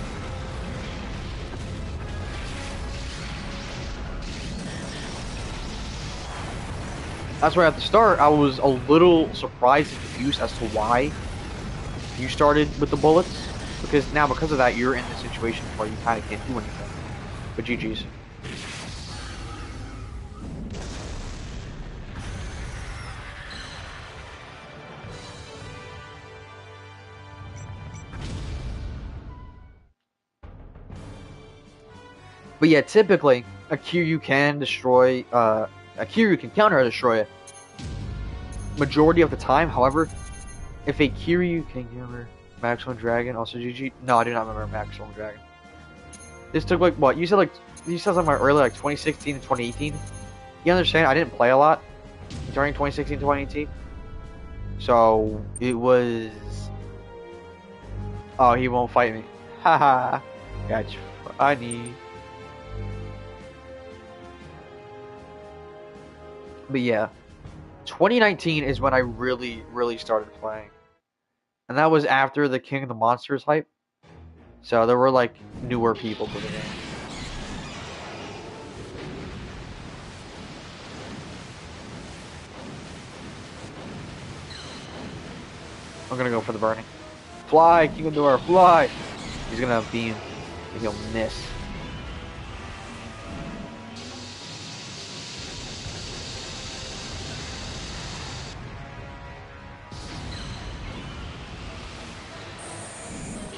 [SPEAKER 1] That's why at the start, I was a little surprised and confused as to why you started with the bullets. Because now, because of that, you're in the situation where you kind of can't do anything. But GG's. But yeah, typically, a Kiryu can destroy, a Kiryu can counter a destroyer majority of the time. However, if a Kiryu can counter Maximum Dragon, also GG. No, I do not remember Maximum Dragon. This took like what? You said something earlier, like 2016 and 2018. You understand? I didn't play a lot during 2016 2018, so it was. Oh, he won't fight me. Haha, gotcha. Funny. But yeah, 2019 is when I really started playing. And that was after the King of the Monsters hype. So there were like newer people to the game. I'm gonna go for the burning. Fly, King of the Door, fly! He's gonna beam. Maybe he'll miss.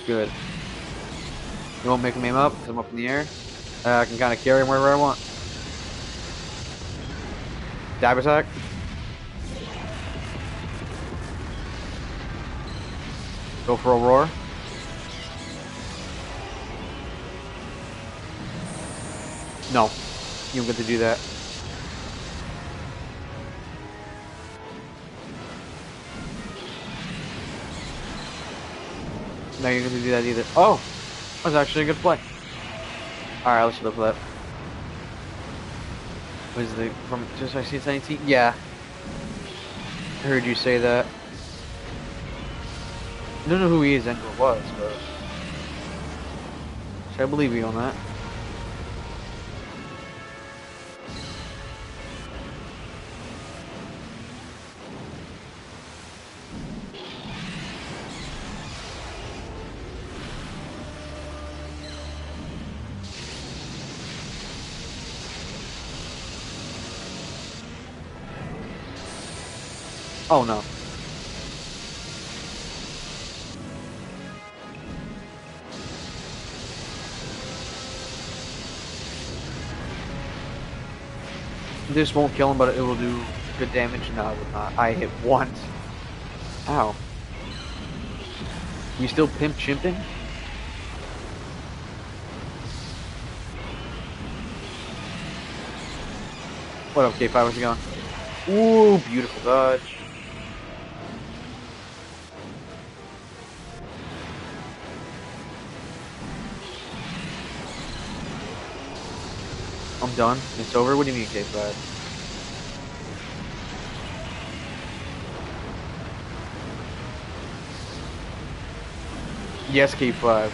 [SPEAKER 1] Good. You won't make him aim up because I'm up in the air. I can kind of carry him wherever I want. Dab attack. Go for a roar. No, you don't get to do that. No, you're gonna do that either. Oh, that was actually a good play. All right, let's look for that. Was the from just I see 19? Yeah, I heard you say that. I don't know who he is and who it was, but should I believe you on that? Oh no. This won't kill him, but it will do good damage. No, it will not. I hit once. Ow. You still pimp chimping? What up, K5? How's it going? Ooh, beautiful dodge. I'm done. It's over. What do you mean, K5? Yes, K5.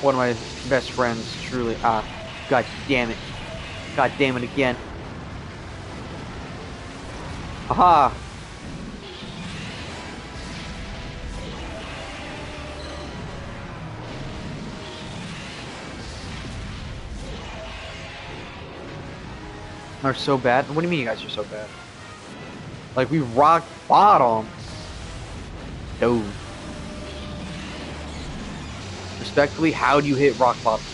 [SPEAKER 1] One of my best friends, truly. Ah, god damn it. God damn it again. Aha! Are so bad? What do you mean you guys are so bad? Like, we rock bottom. Dude. Respectfully, how do you hit rock bottom?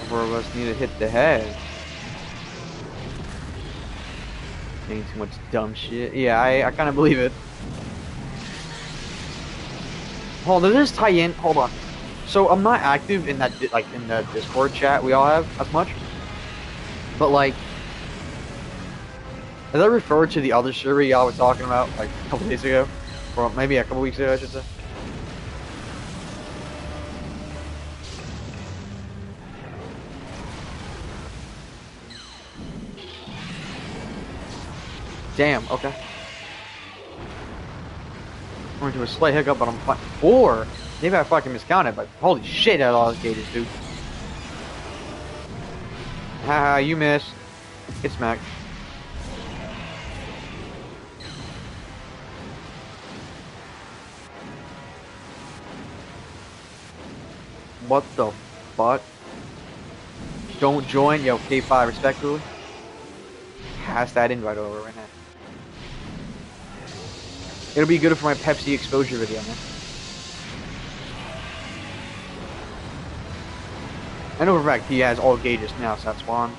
[SPEAKER 1] Four of us need to hit the head. Saying too much dumb shit. Yeah, I kind of believe it. Hold on, does this tie in? Hold on. So I'm not active in that, like, in the Discord chat we all have as much. But like, does that refer to the other server y'all were talking about like a couple days ago? Or maybe a couple weeks ago, I should say. Damn, okay. We're into a slight hiccup, but I'm fine. Or, maybe I fucking miscounted, but holy shit, that all gauges, dude. Haha, you missed. Get smacked. What the fuck? Don't join? Yo, K5, respectfully. Pass that invite over right now. It'll be good for my Pepsi exposure video, man. I know for a fact he has all gauges now, so that's fine.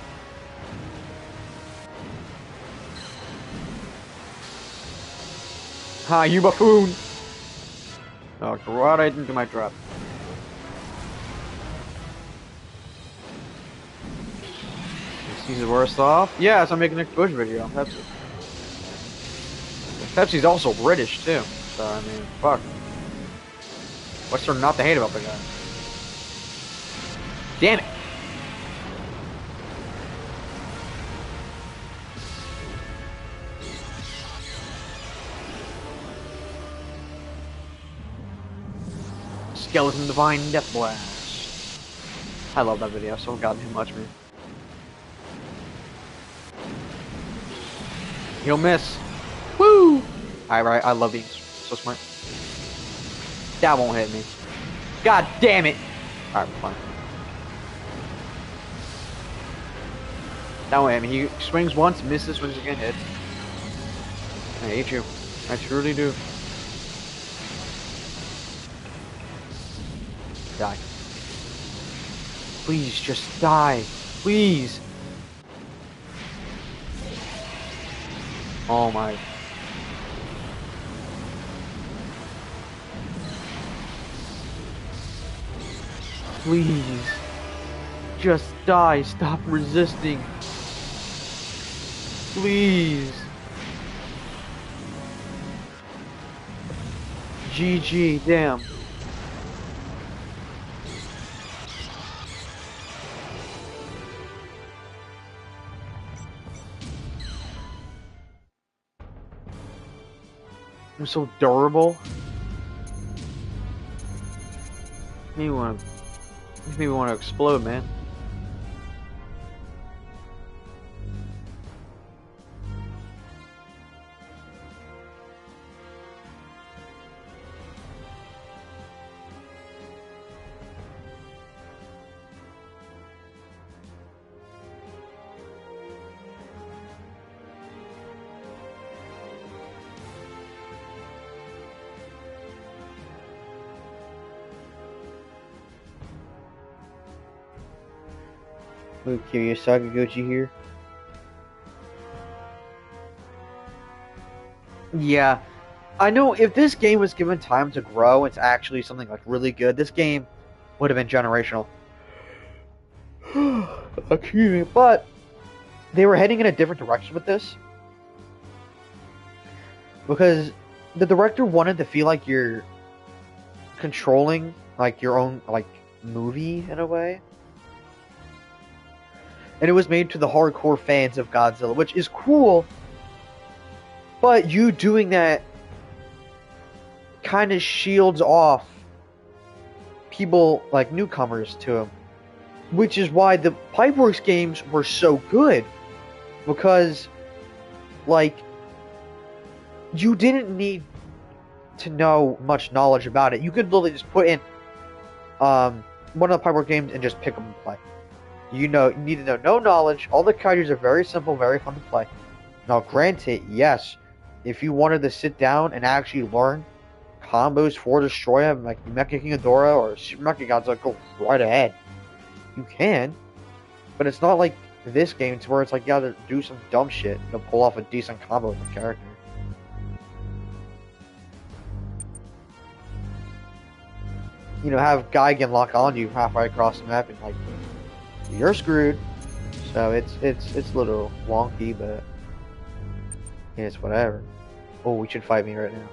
[SPEAKER 1] Ha, you buffoon! Oh, right into my trap. He's the worst off? Yeah, so I'm making an exposure video on Pepsi. Pepsi's also British, too. So, I mean, fuck. What's there not to hate about the guy? Damn it! Skeleton Divine Death Blast. I love that video so goddamn much, man. He'll miss. Woo! Alright, I love being so smart. That won't hit me. God damn it! Alright, fine. That won't hit me. He swings once, misses, swings again, hits. I hate you. I truly do. Die. Please, just die. Please. Oh my. Please. Just die. Stop resisting. Please. GG, damn. I'm so durable. Makes me want to explode, man. Okay, Sakaguchi here. Yeah, I know if this game was given time to grow into actually something like really good, this game would have been generational. Excuse me, but they were heading in a different direction with this because the director wanted to feel like you're controlling like your own like movie in a way. And it was made to the hardcore fans of Godzilla, which is cool, but you doing that kind of shields off people like newcomers to him, which is why the Pipeworks games were so good, because like you didn't need to know much knowledge about it. You could literally just put in one of the Pipeworks games and just pick them and play. You need to know no knowledge. All the Kaijus are very simple, very fun to play. Now, granted, yes, if you wanted to sit down and actually learn combos for Destroya, like Mecha King Ghidorah or Super Mecha Godzilla, go right ahead. You can, but it's not like this game to where it's like you gotta do some dumb shit to pull off a decent combo with the character. Have Gigan lock on you halfway across the map and like you're screwed. So it's a little wonky, but it's whatever. Oh, we should fight me right now.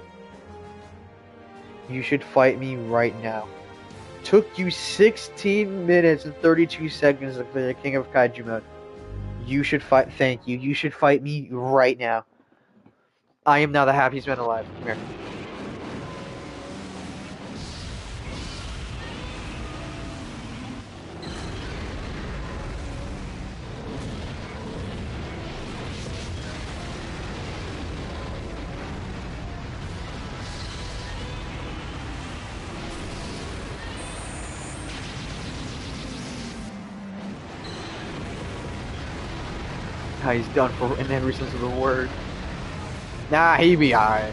[SPEAKER 1] You should fight me right now. Took you 16 minutes and 32 seconds to play the King of Kaiju mode. You should fight. Thank you. You should fight me right now. I am now the happiest man alive. Come here. He's done for in every sense of the word. Nah, he be alright.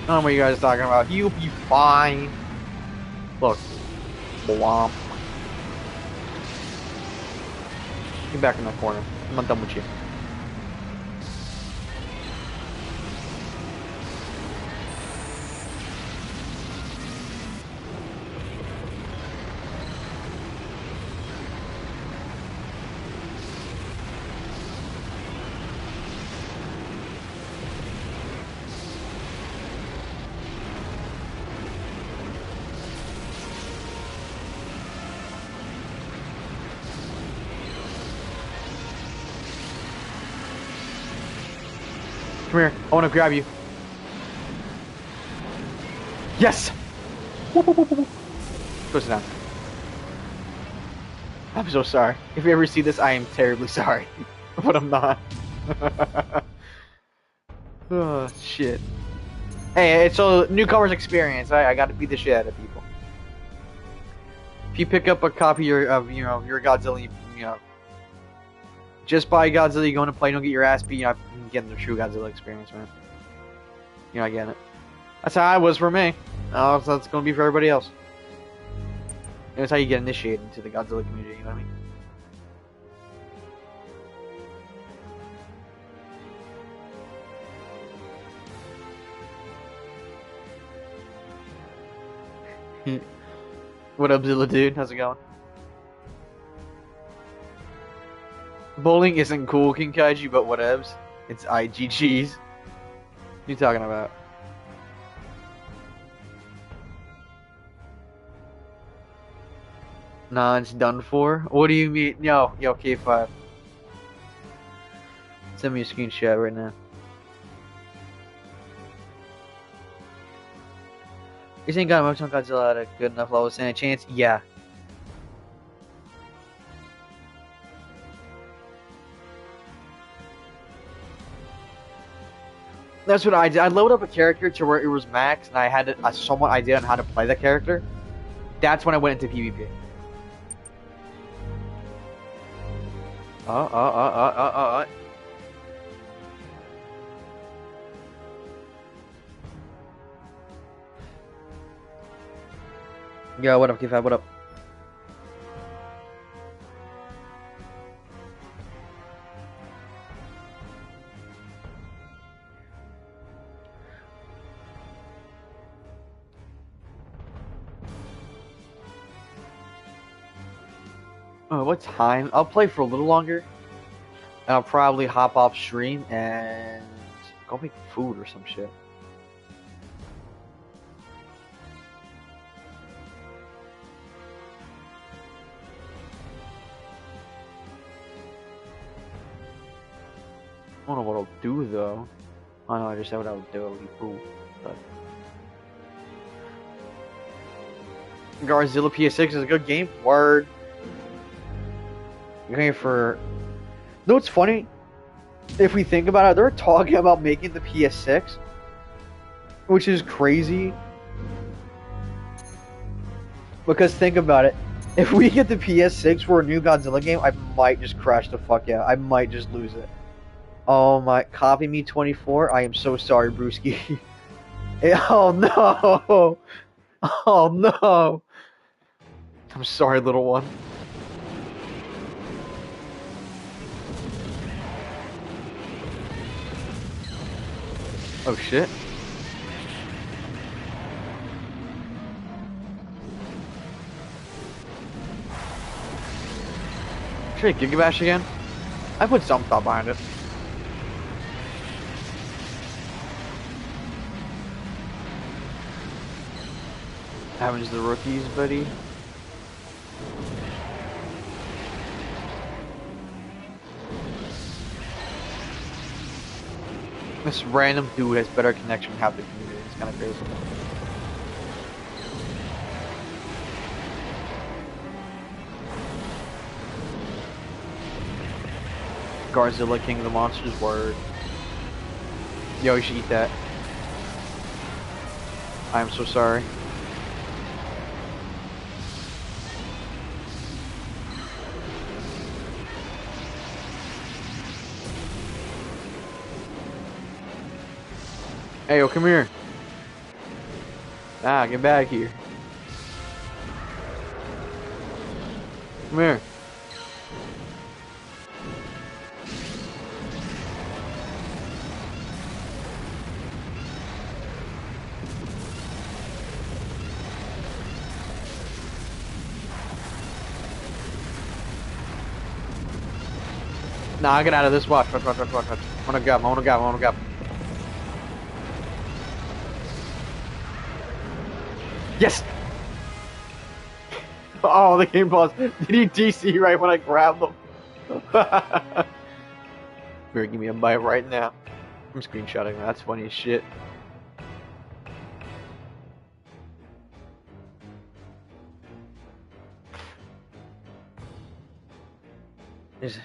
[SPEAKER 1] I don't know what you guys are talking about. You'll be fine. Look. Blomp. Get back in that corner. I'm not done with you. Come here. I want to grab you. Yes! Go sit down. I'm so sorry. If you ever see this, I am terribly sorry. But I'm not. Oh, shit. Hey, it's a newcomer's experience. I gotta beat the shit out of people. If you pick up a copy of your Godzilla, just buy Godzilla, you go into play, don't get your ass beat, you're not getting the true Godzilla experience, man. You're not getting it. That's how it was for me. Oh, so that's gonna be for everybody else. And that's how you get initiated into the Godzilla community, you know what I mean? What up, Zilla dude? How's it going? Bowling isn't cool, King Kaiju, but whatevs. It's IGG's. What are you talking about? Nah, it's done for. What do you mean? Yo, K5. Send me a screenshot right now. You think got Motion Godzilla at a good enough level to stand a chance? Yeah. That's what I did. I loaded up a character to where it was max, and I had a somewhat idea on how to play that character. That's when I went into PvP. Yeah, what up, K5? What up? What time? I'll play for a little longer, and I'll probably hop off stream and go make food or some shit. I don't know what I'll do though. I know I just said what I would do. I would eat food, but Godzilla PS6 is a good game. Word. You're going for. You know what's funny? If we think about it, they're talking about making the PS6, which is crazy. Because think about it. If we get the PS6 for a new Godzilla game, I might just crash the fuck out. I might just lose it. Oh my, copy me 24. I am so sorry, Brewski. Oh no. Oh no. I'm sorry, little one. Oh shit. Should I Giga Bash again? I put some thought behind it. Happens to the rookies, buddy. This random dude has better connection than half the community. It's kind of crazy. Godzilla King of the Monsters, word. Yo, you should eat that. I am so sorry. Hey, yo, come here. Ah, get back here. Come here. Nah, get out of this. Watch. I wanna grab. Yes! Oh, the game paused. Did he DC right when I grabbed him? Better give me a bite right now. I'm screenshotting. That's funny as shit. There's a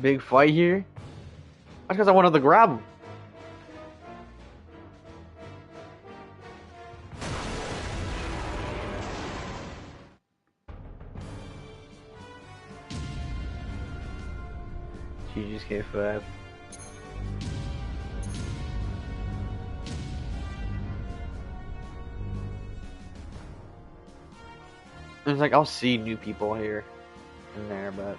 [SPEAKER 1] big fight here. That's because I wanted to grab him. GG's K5. It's like I'll see new people here and there, but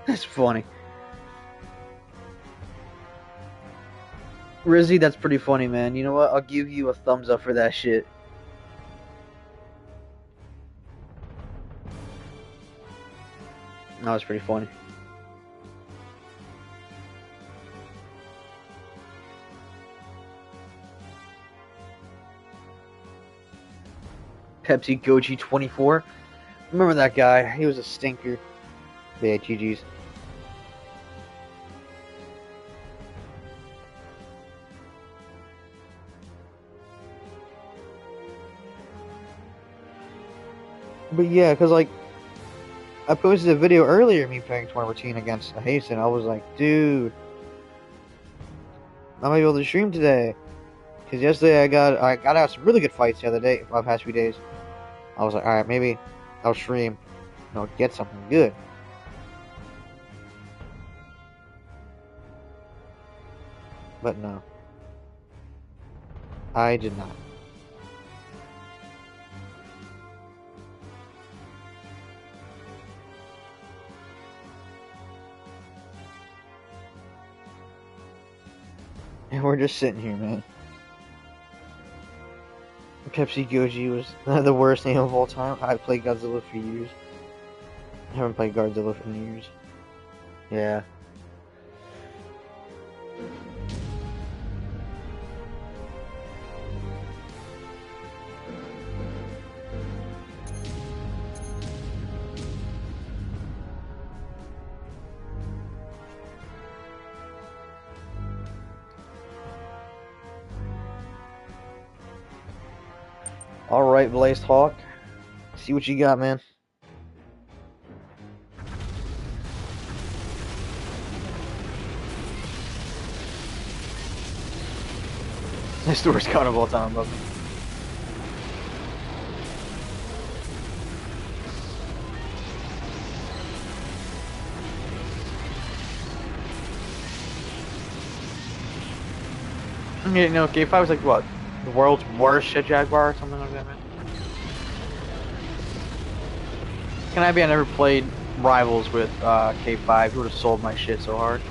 [SPEAKER 1] that's funny. Rizzy, that's pretty funny, man. You know what? I'll give you a thumbs up for that shit. That was pretty funny. Pepsi Goji 24. Remember that guy? He was a stinker. Yeah, GG's. But yeah, because like I posted a video earlier of me playing 2014 against Hasten. I was like, dude, I'm gonna be able to stream today. Because yesterday I got out some really good fights the other day, the past few days. I was like, alright, maybe I'll stream, get something good. But no. I did not. And we're just sitting here, man. Pepsi Goji was the worst name of all time. I played Godzilla for years. I haven't played Godzilla for years. Yeah. Alright, Blaze Hawk. See what you got, man. This the worst count of all time, bro. K5 was like what? The world's worst shit Jaguar or something like that, man. Can I be? I never played Rivals with K5. He would have sold my shit so hard.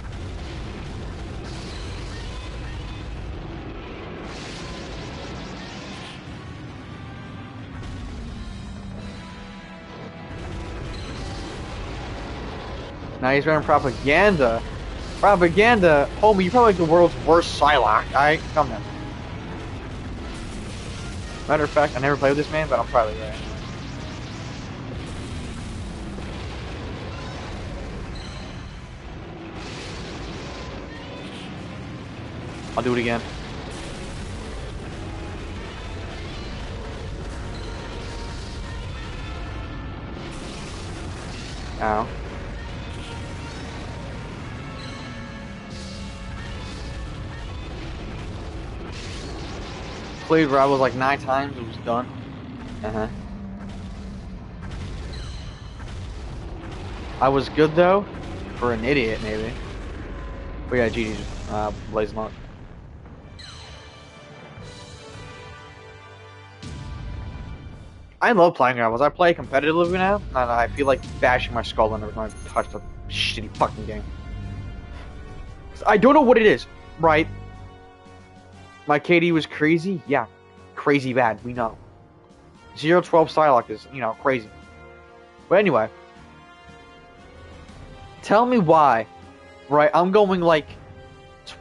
[SPEAKER 1] Now he's running propaganda. Propaganda? Homie, you're probably like the world's worst Psylocke. Alright, come on. Matter of fact, I never played with this man, but I'm probably right. I'll do it again. Ow. Played Rivals like 9 times, it was done. I was good though, for an idiot maybe. But yeah, GG's, Blaze Monk. I love playing Rivals. I play competitively now, and I feel like bashing my skull in every time I touch the shitty fucking game. I don't know what it is, right? My KD was crazy? Yeah. Crazy bad, we know. 0-12 Psylocke is, crazy. But anyway. Tell me why, right? I'm going like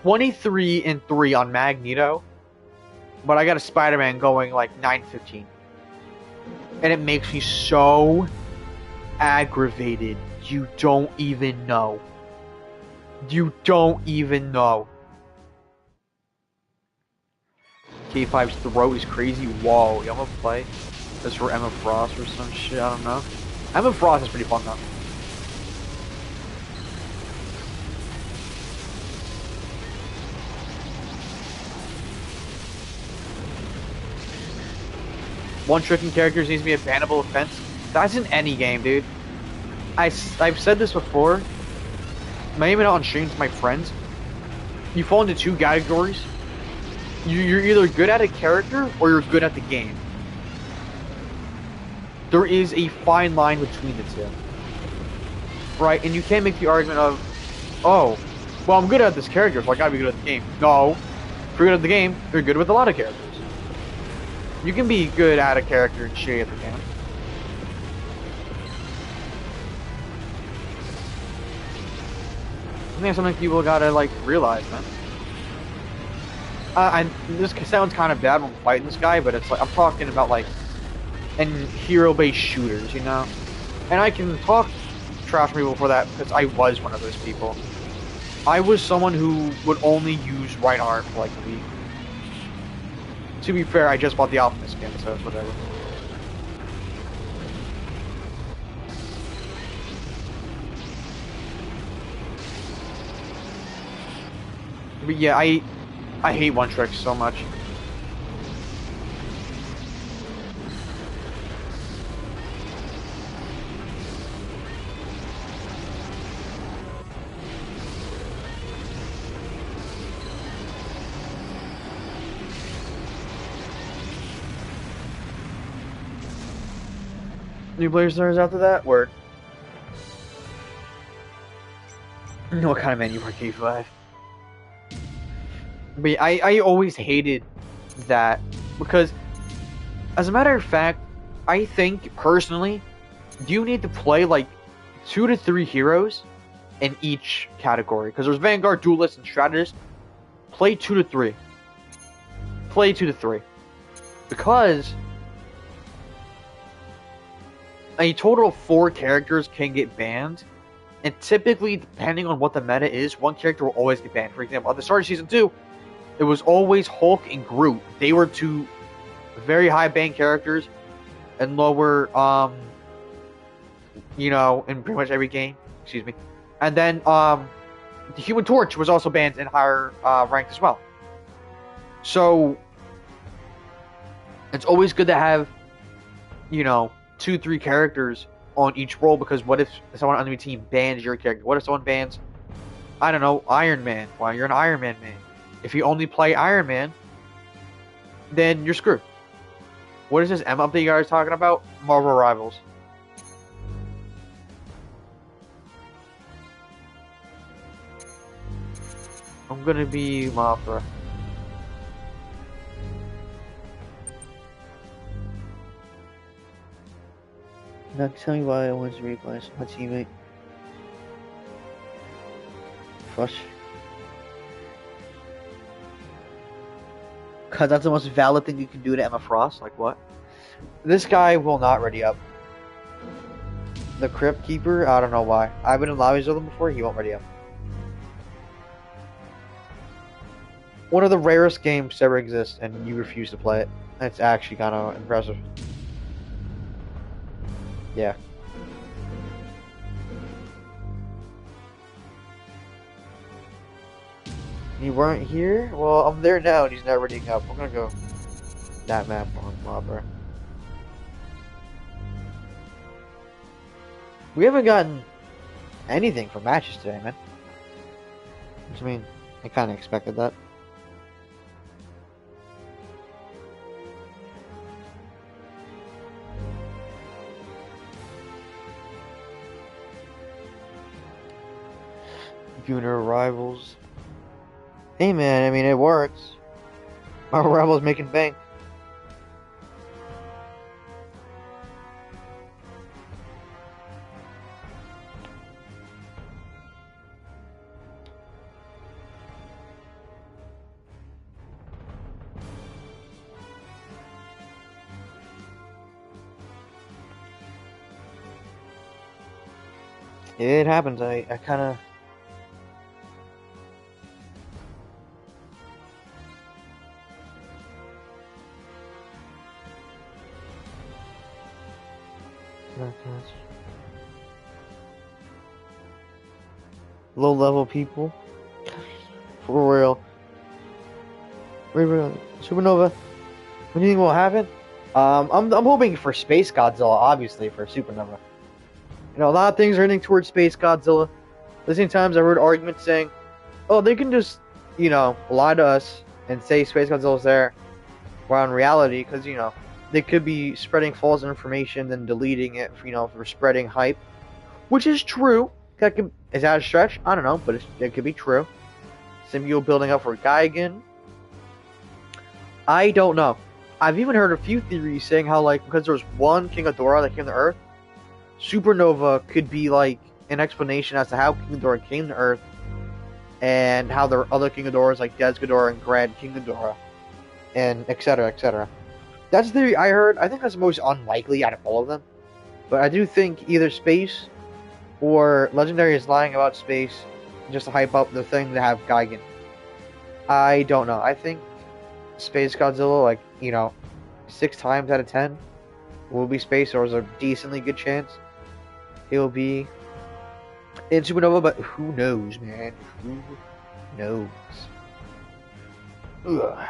[SPEAKER 1] 23-3 on Magneto. But I got a Spider-Man going like 9-15. And it makes me so aggravated. You don't even know. You don't even know. K5's throat is crazy. Whoa, I'm gonna play this for Emma Frost or some shit. I don't know. Emma Frost is pretty fun though. One tricking characters needs to be a bannable offense. That's in any game, dude. I've said this before. Maybe even on streams to my friends. You fall into 2 categories. You're either good at a character or you're good at the game. There is a fine line between the two. Right? And you can't make the argument of, oh, well, I'm good at this character, so I gotta be good at the game. No. If you're good at the game, you're good with a lot of characters. You can be good at a character and shitty at the game. I think that's something people gotta, like, realize, man. This sounds kind of bad when fighting this guy, but it's like, I'm talking about, like, in hero-based shooters, And I can talk trash to people for that, because I was one of those people. I was someone who would only use right arm for, like, a week. To be fair, I just bought the Optimus skin, so it's whatever. But yeah, I hate one trick so much. New player starters after that? Word. What kind of menu for K5? But yeah, I always hated that because, as a matter of fact, I think personally, you need to play like 2 to 3 heroes in each category. Because there's Vanguard, Duelist, and Strategist. Play 2 to 3. Play 2 to 3. Because a total of 4 characters can get banned. And typically, depending on what the meta is, one character will always get banned. For example, at the start of Season 2, it was always Hulk and Groot. They were 2 very high ban characters and lower, you know, in pretty much every game. Excuse me. And then, the Human Torch was also banned in higher ranked as well. So, it's always good to have, you know, 2-3 characters on each role, because what if someone on the team bans your character? What if someone bans, I don't know, Iron Man? Well, you're an Iron Man main. If you only play Iron Man, then you're screwed. What is this M update you guys talking about? Marvel Rivals. I'm gonna be Mothra. Now tell me why I want to replace my teammate. Flush. Cause that's the most valid thing you can do to Emma Frost. Like what? This guy will not ready up. The Crypt Keeper, I don't know why. I've been in lobbies with him before, he won't ready up. One of the rarest games to ever exist, and you refuse to play it. That's actually kind of impressive. Yeah. You weren't here? Well, I'm there now and he's not readying up. I'm gonna go that map on Mobber. We haven't gotten anything from matches today, man. Which, I mean, I kind of expected that. Junior Rivals. Hey man, I mean it works. My Rivals making bank. It happens. I kind of. Low level people. For real. Supernova. What do you think will happen? I'm hoping for Space Godzilla, obviously, for Supernova. You know, a lot of things are heading towards Space Godzilla. At the same times, I heard arguments saying, oh, they can just, you know, lie to us and say Space Godzilla's there, while in reality, because, you know, they could be spreading false information and deleting it, you know, for spreading hype, which is true. Is that a stretch? I don't know, but it could be true. Symbiote building up for Gigan. I don't know. I've even heard a few theories saying how, like, because there's one King Ghidorah that came to Earth, Supernova could be, like, an explanation as to how King Ghidorah came to Earth, and how there are other King Ghidorahs, like Des Ghidorah and Grand King Ghidorah, and etc., etc. That's the theory I heard. I think that's the most unlikely out of all of them. But I do think either Space or Legendary is lying about Space just to hype up the thing to have Gigan. I don't know. I think Space Godzilla, like, you know, 6 times out of 10 will be Space, or there's a decently good chance he'll be in Supernova, but who knows, man? Who knows? Ugh.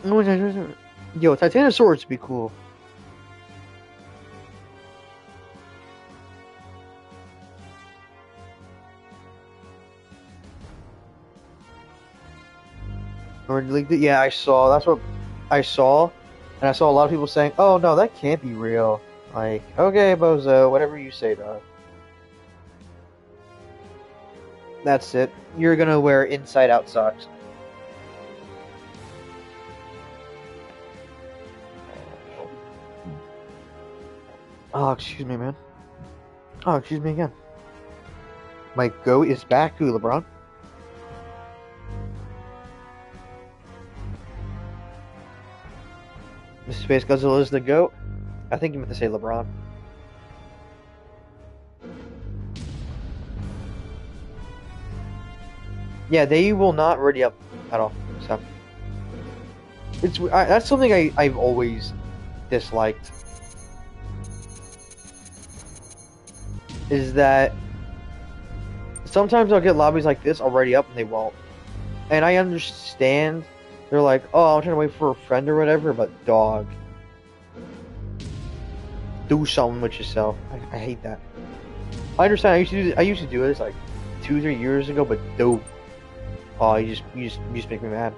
[SPEAKER 1] Yo, Titanosaurus would be cool. Or like, yeah, I saw. That's what I saw, and I saw a lot of people saying, "Oh no, that can't be real." Like, okay, bozo, whatever you say, dog. That's it. You're gonna wear inside-out socks. Oh, excuse me, man. Oh, excuse me again. My goat is back, ooh, LeBron. The Space Godzilla is the goat. I think you meant to say LeBron. Yeah, they will not ready up at all. So that's something I've always disliked. Is that sometimes I'll get lobbies like this already up and they won't. And I understand they're like, oh, I'm trying to wait for a friend or whatever, but dog, do something with yourself. I hate that. I understand. I used to do this like 2-3 years ago, but dude, oh, you just make me mad.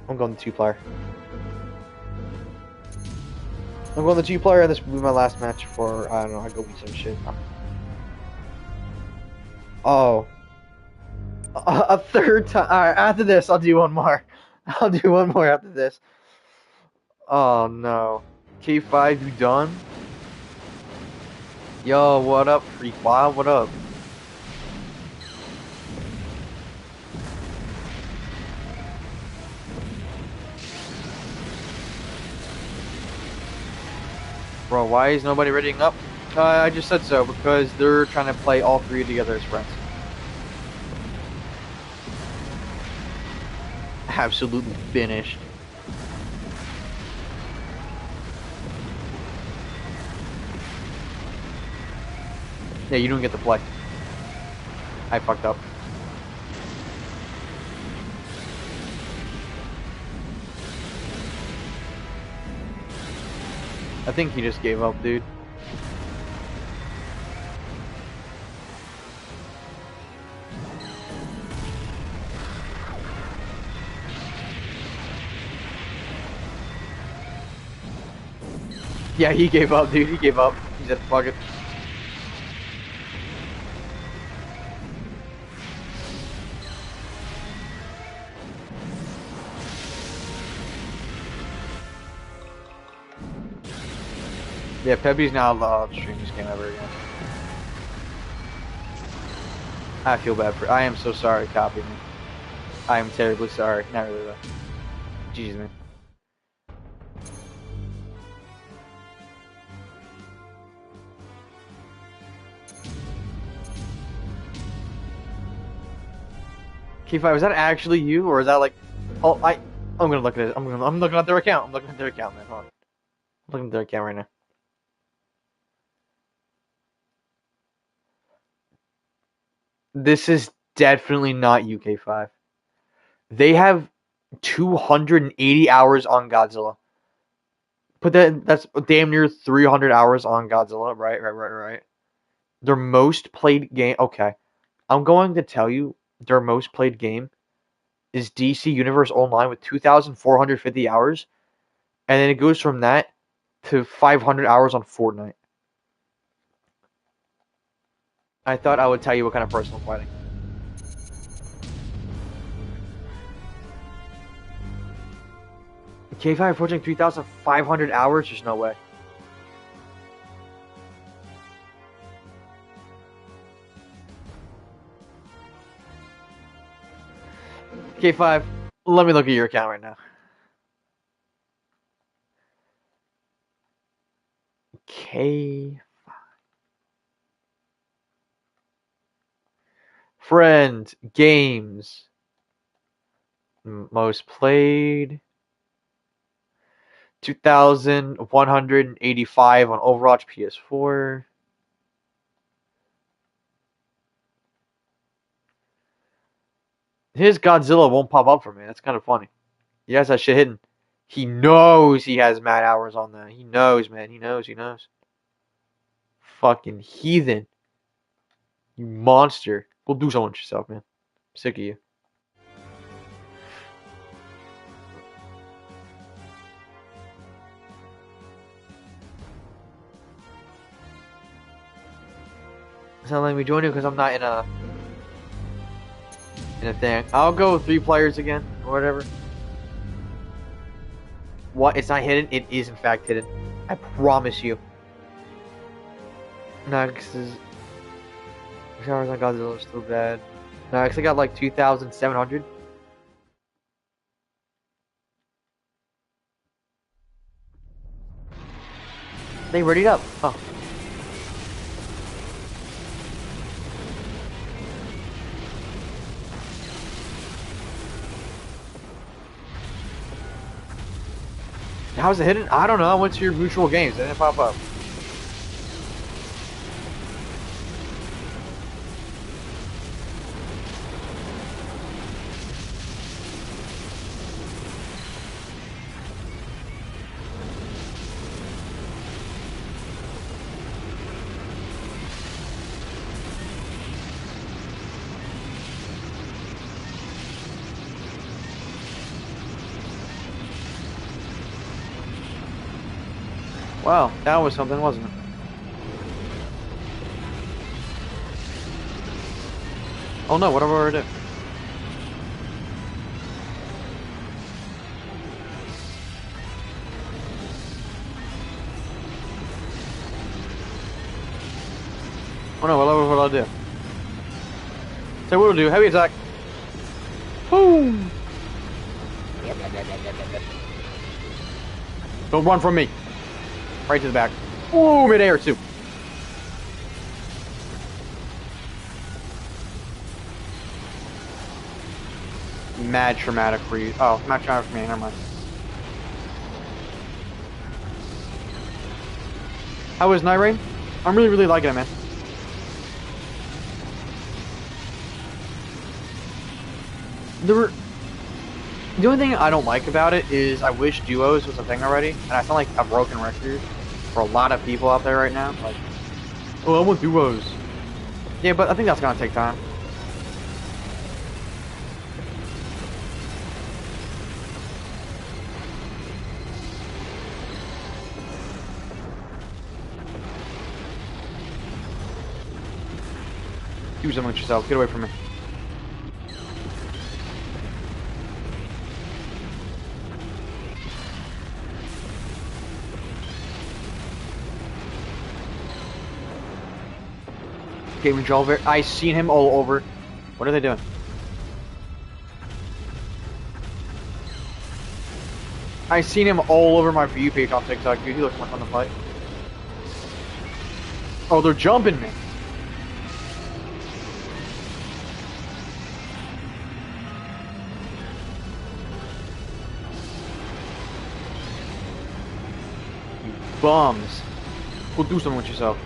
[SPEAKER 1] I'm going the 2-player. I'm going the 2-player, and this will be my last match before, I don't know, I go beat some shit. Oh. A third time. Alright, after this, I'll do one more. I'll do one more after this. Oh, no. K5, you done? Yo, what up, Freak Wild? What up? Bro, why is nobody readying up? I just said so, because they're trying to play all three together as friends. Absolutely finished. Yeah, you don't get to play. I fucked up. I think he just gave up, dude. Yeah, he gave up, dude. He gave up. He said, fuck it. Yeah, Pepe's not allowed to stream this game ever again. I feel bad for. I am so sorry, copy me. I am terribly sorry. Not really though. Jeez, man. K5, is that actually you, or is that like? Oh, I'm gonna look at it. I'm looking at their account. I'm looking at their account, man. Hold on. I'm looking at their account right now. This is definitely not UK5. They have 280 hours on Godzilla. But that's damn near 300 hours on Godzilla. Right. Their most played game. Okay, I'm going to tell you their most played game is DC Universe Online with 2,450 hours, and then it goes from that to 500 hours on Fortnite. I thought I would tell you what kind of person I'm fighting. K5 approaching 3,500 hours? There's no way. K5, let me look at your account right now. K5. Friend, games. Most played. 2,185 on Overwatch PS4. His Godzilla won't pop up for me. That's kind of funny. He has that shit hidden. He knows he has mad hours on that. He knows, man. He knows. Fucking heathen. You monster. Go do something with yourself, man. I'm sick of you. It's not letting me join you because I'm not in a thing. I'll go 3 players again or whatever. What? It's not hidden? It is in fact hidden. I promise you. Next is showers on Godzilla are still bad. Next I got like 2,700. They readied up. Oh. How's it hidden? I don't know. I went to your mutual games. It didn't pop up. Wow, that was something, wasn't it? Oh no, whatever I already did. Oh no, what I'll do. So what we'll do, heavy attack. Boom! Don't run from me. Right to the back. Ooh, mid-air too. Mad traumatic for you. Oh, not traumatic for me, never mind. How is Night Rain? I'm really liking it, man. The only thing I don't like about it is I wish duos was a thing already, and I sound like a broken record for a lot of people out there right now. Like, oh, I want duos. Yeah, but I think that's gonna take time. Do something with yourself. Get away from me. Game Jolver. I seen him all over. What are they doing? I seen him all over my view page on TikTok, dude. He looks like fun to fight. Oh, they're jumping me. You bums. Go do something with yourself.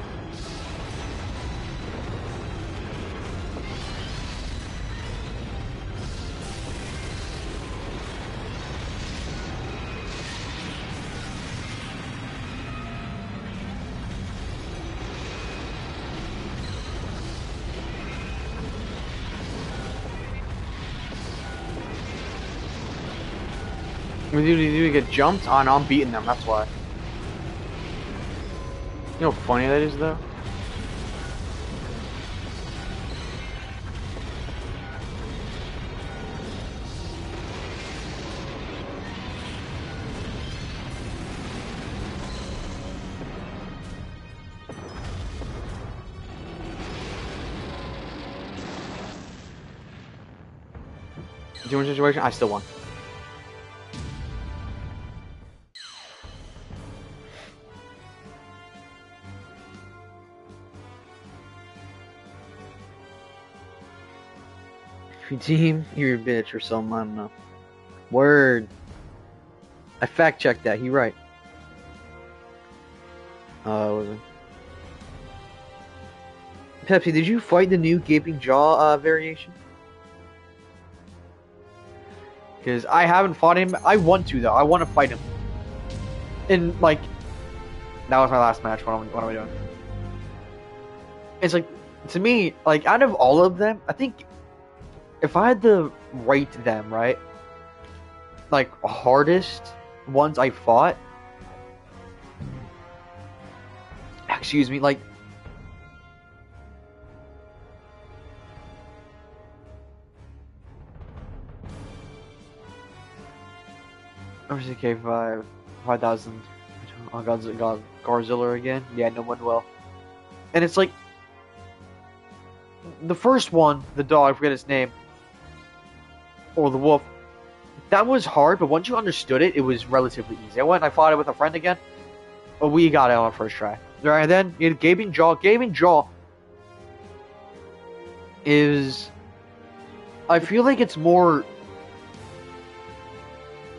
[SPEAKER 1] We get jumped on. I'm beating them. That's why. You know how funny that is, though. Doing situation, I still won. Team, you're a bitch or something, I don't know. Word. I fact checked that, he right. Was it? Pepsi, did you fight the new Gaping Jaw variation? Because I haven't fought him. I want to, though. I want to fight him. And, like, that was my last match. What am I doing? It's like, to me, like, out of all of them, I think if I had to rate them, right? Like, hardest ones I fought. Excuse me, like. RCK5, 5000. Oh, Godzilla again? Yeah, no one will. And it's like. The first one, the dog, I forget his name. Or the wolf. That was hard, but once you understood it, it was relatively easy. I went and I fought it with a friend again. But we got it on our first try. Alright, then you had Gaping Jaw. Gaping Jaw is. I feel like it's more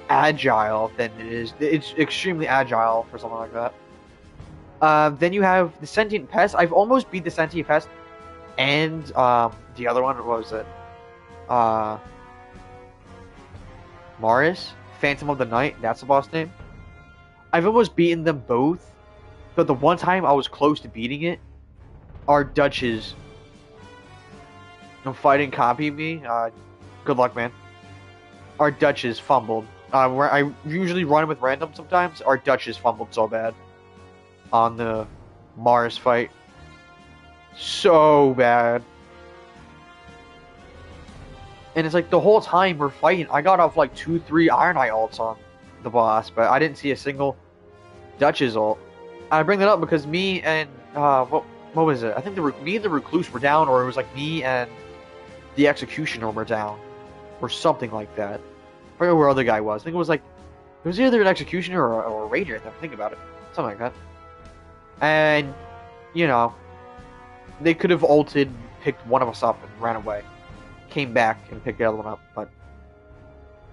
[SPEAKER 1] agile than it is. It's extremely agile for something like that. Then you have the Sentient Pest. I've almost beat the Sentient Pest. And the other one, what was it? Maris? Phantom of the Night. That's the boss name. I've almost beaten them both. But the one time I was close to beating it, our Dutches. I'm fighting copy me. Good luck, man. Our Dutches fumbled. I usually run with random sometimes. Our Dutches fumbled so bad on the Mars fight. So bad. And it's like the whole time we're fighting, I got off like 2-3 Iron Eye ults on the boss, but I didn't see a single Dutch's ult. I bring that up because me and what was it? I think me and the Recluse were down, or it was like me and the Executioner were down, or something like that. I forget where other guy was. I think it was either an Executioner or a Raider. If I think about it, something like that. And you know, they could have ulted, picked one of us up, and ran away. Came back and picked the other one up, but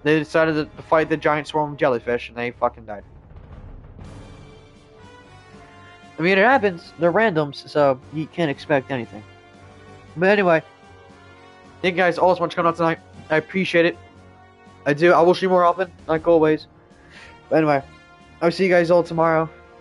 [SPEAKER 1] they decided to fight the giant swarm of jellyfish, and they fucking died. I mean, it happens. They're randoms, so you can't expect anything. But anyway, thank you guys all so much for coming out tonight. I appreciate it. I do. I will stream more often, like always. But anyway, I'll see you guys all tomorrow.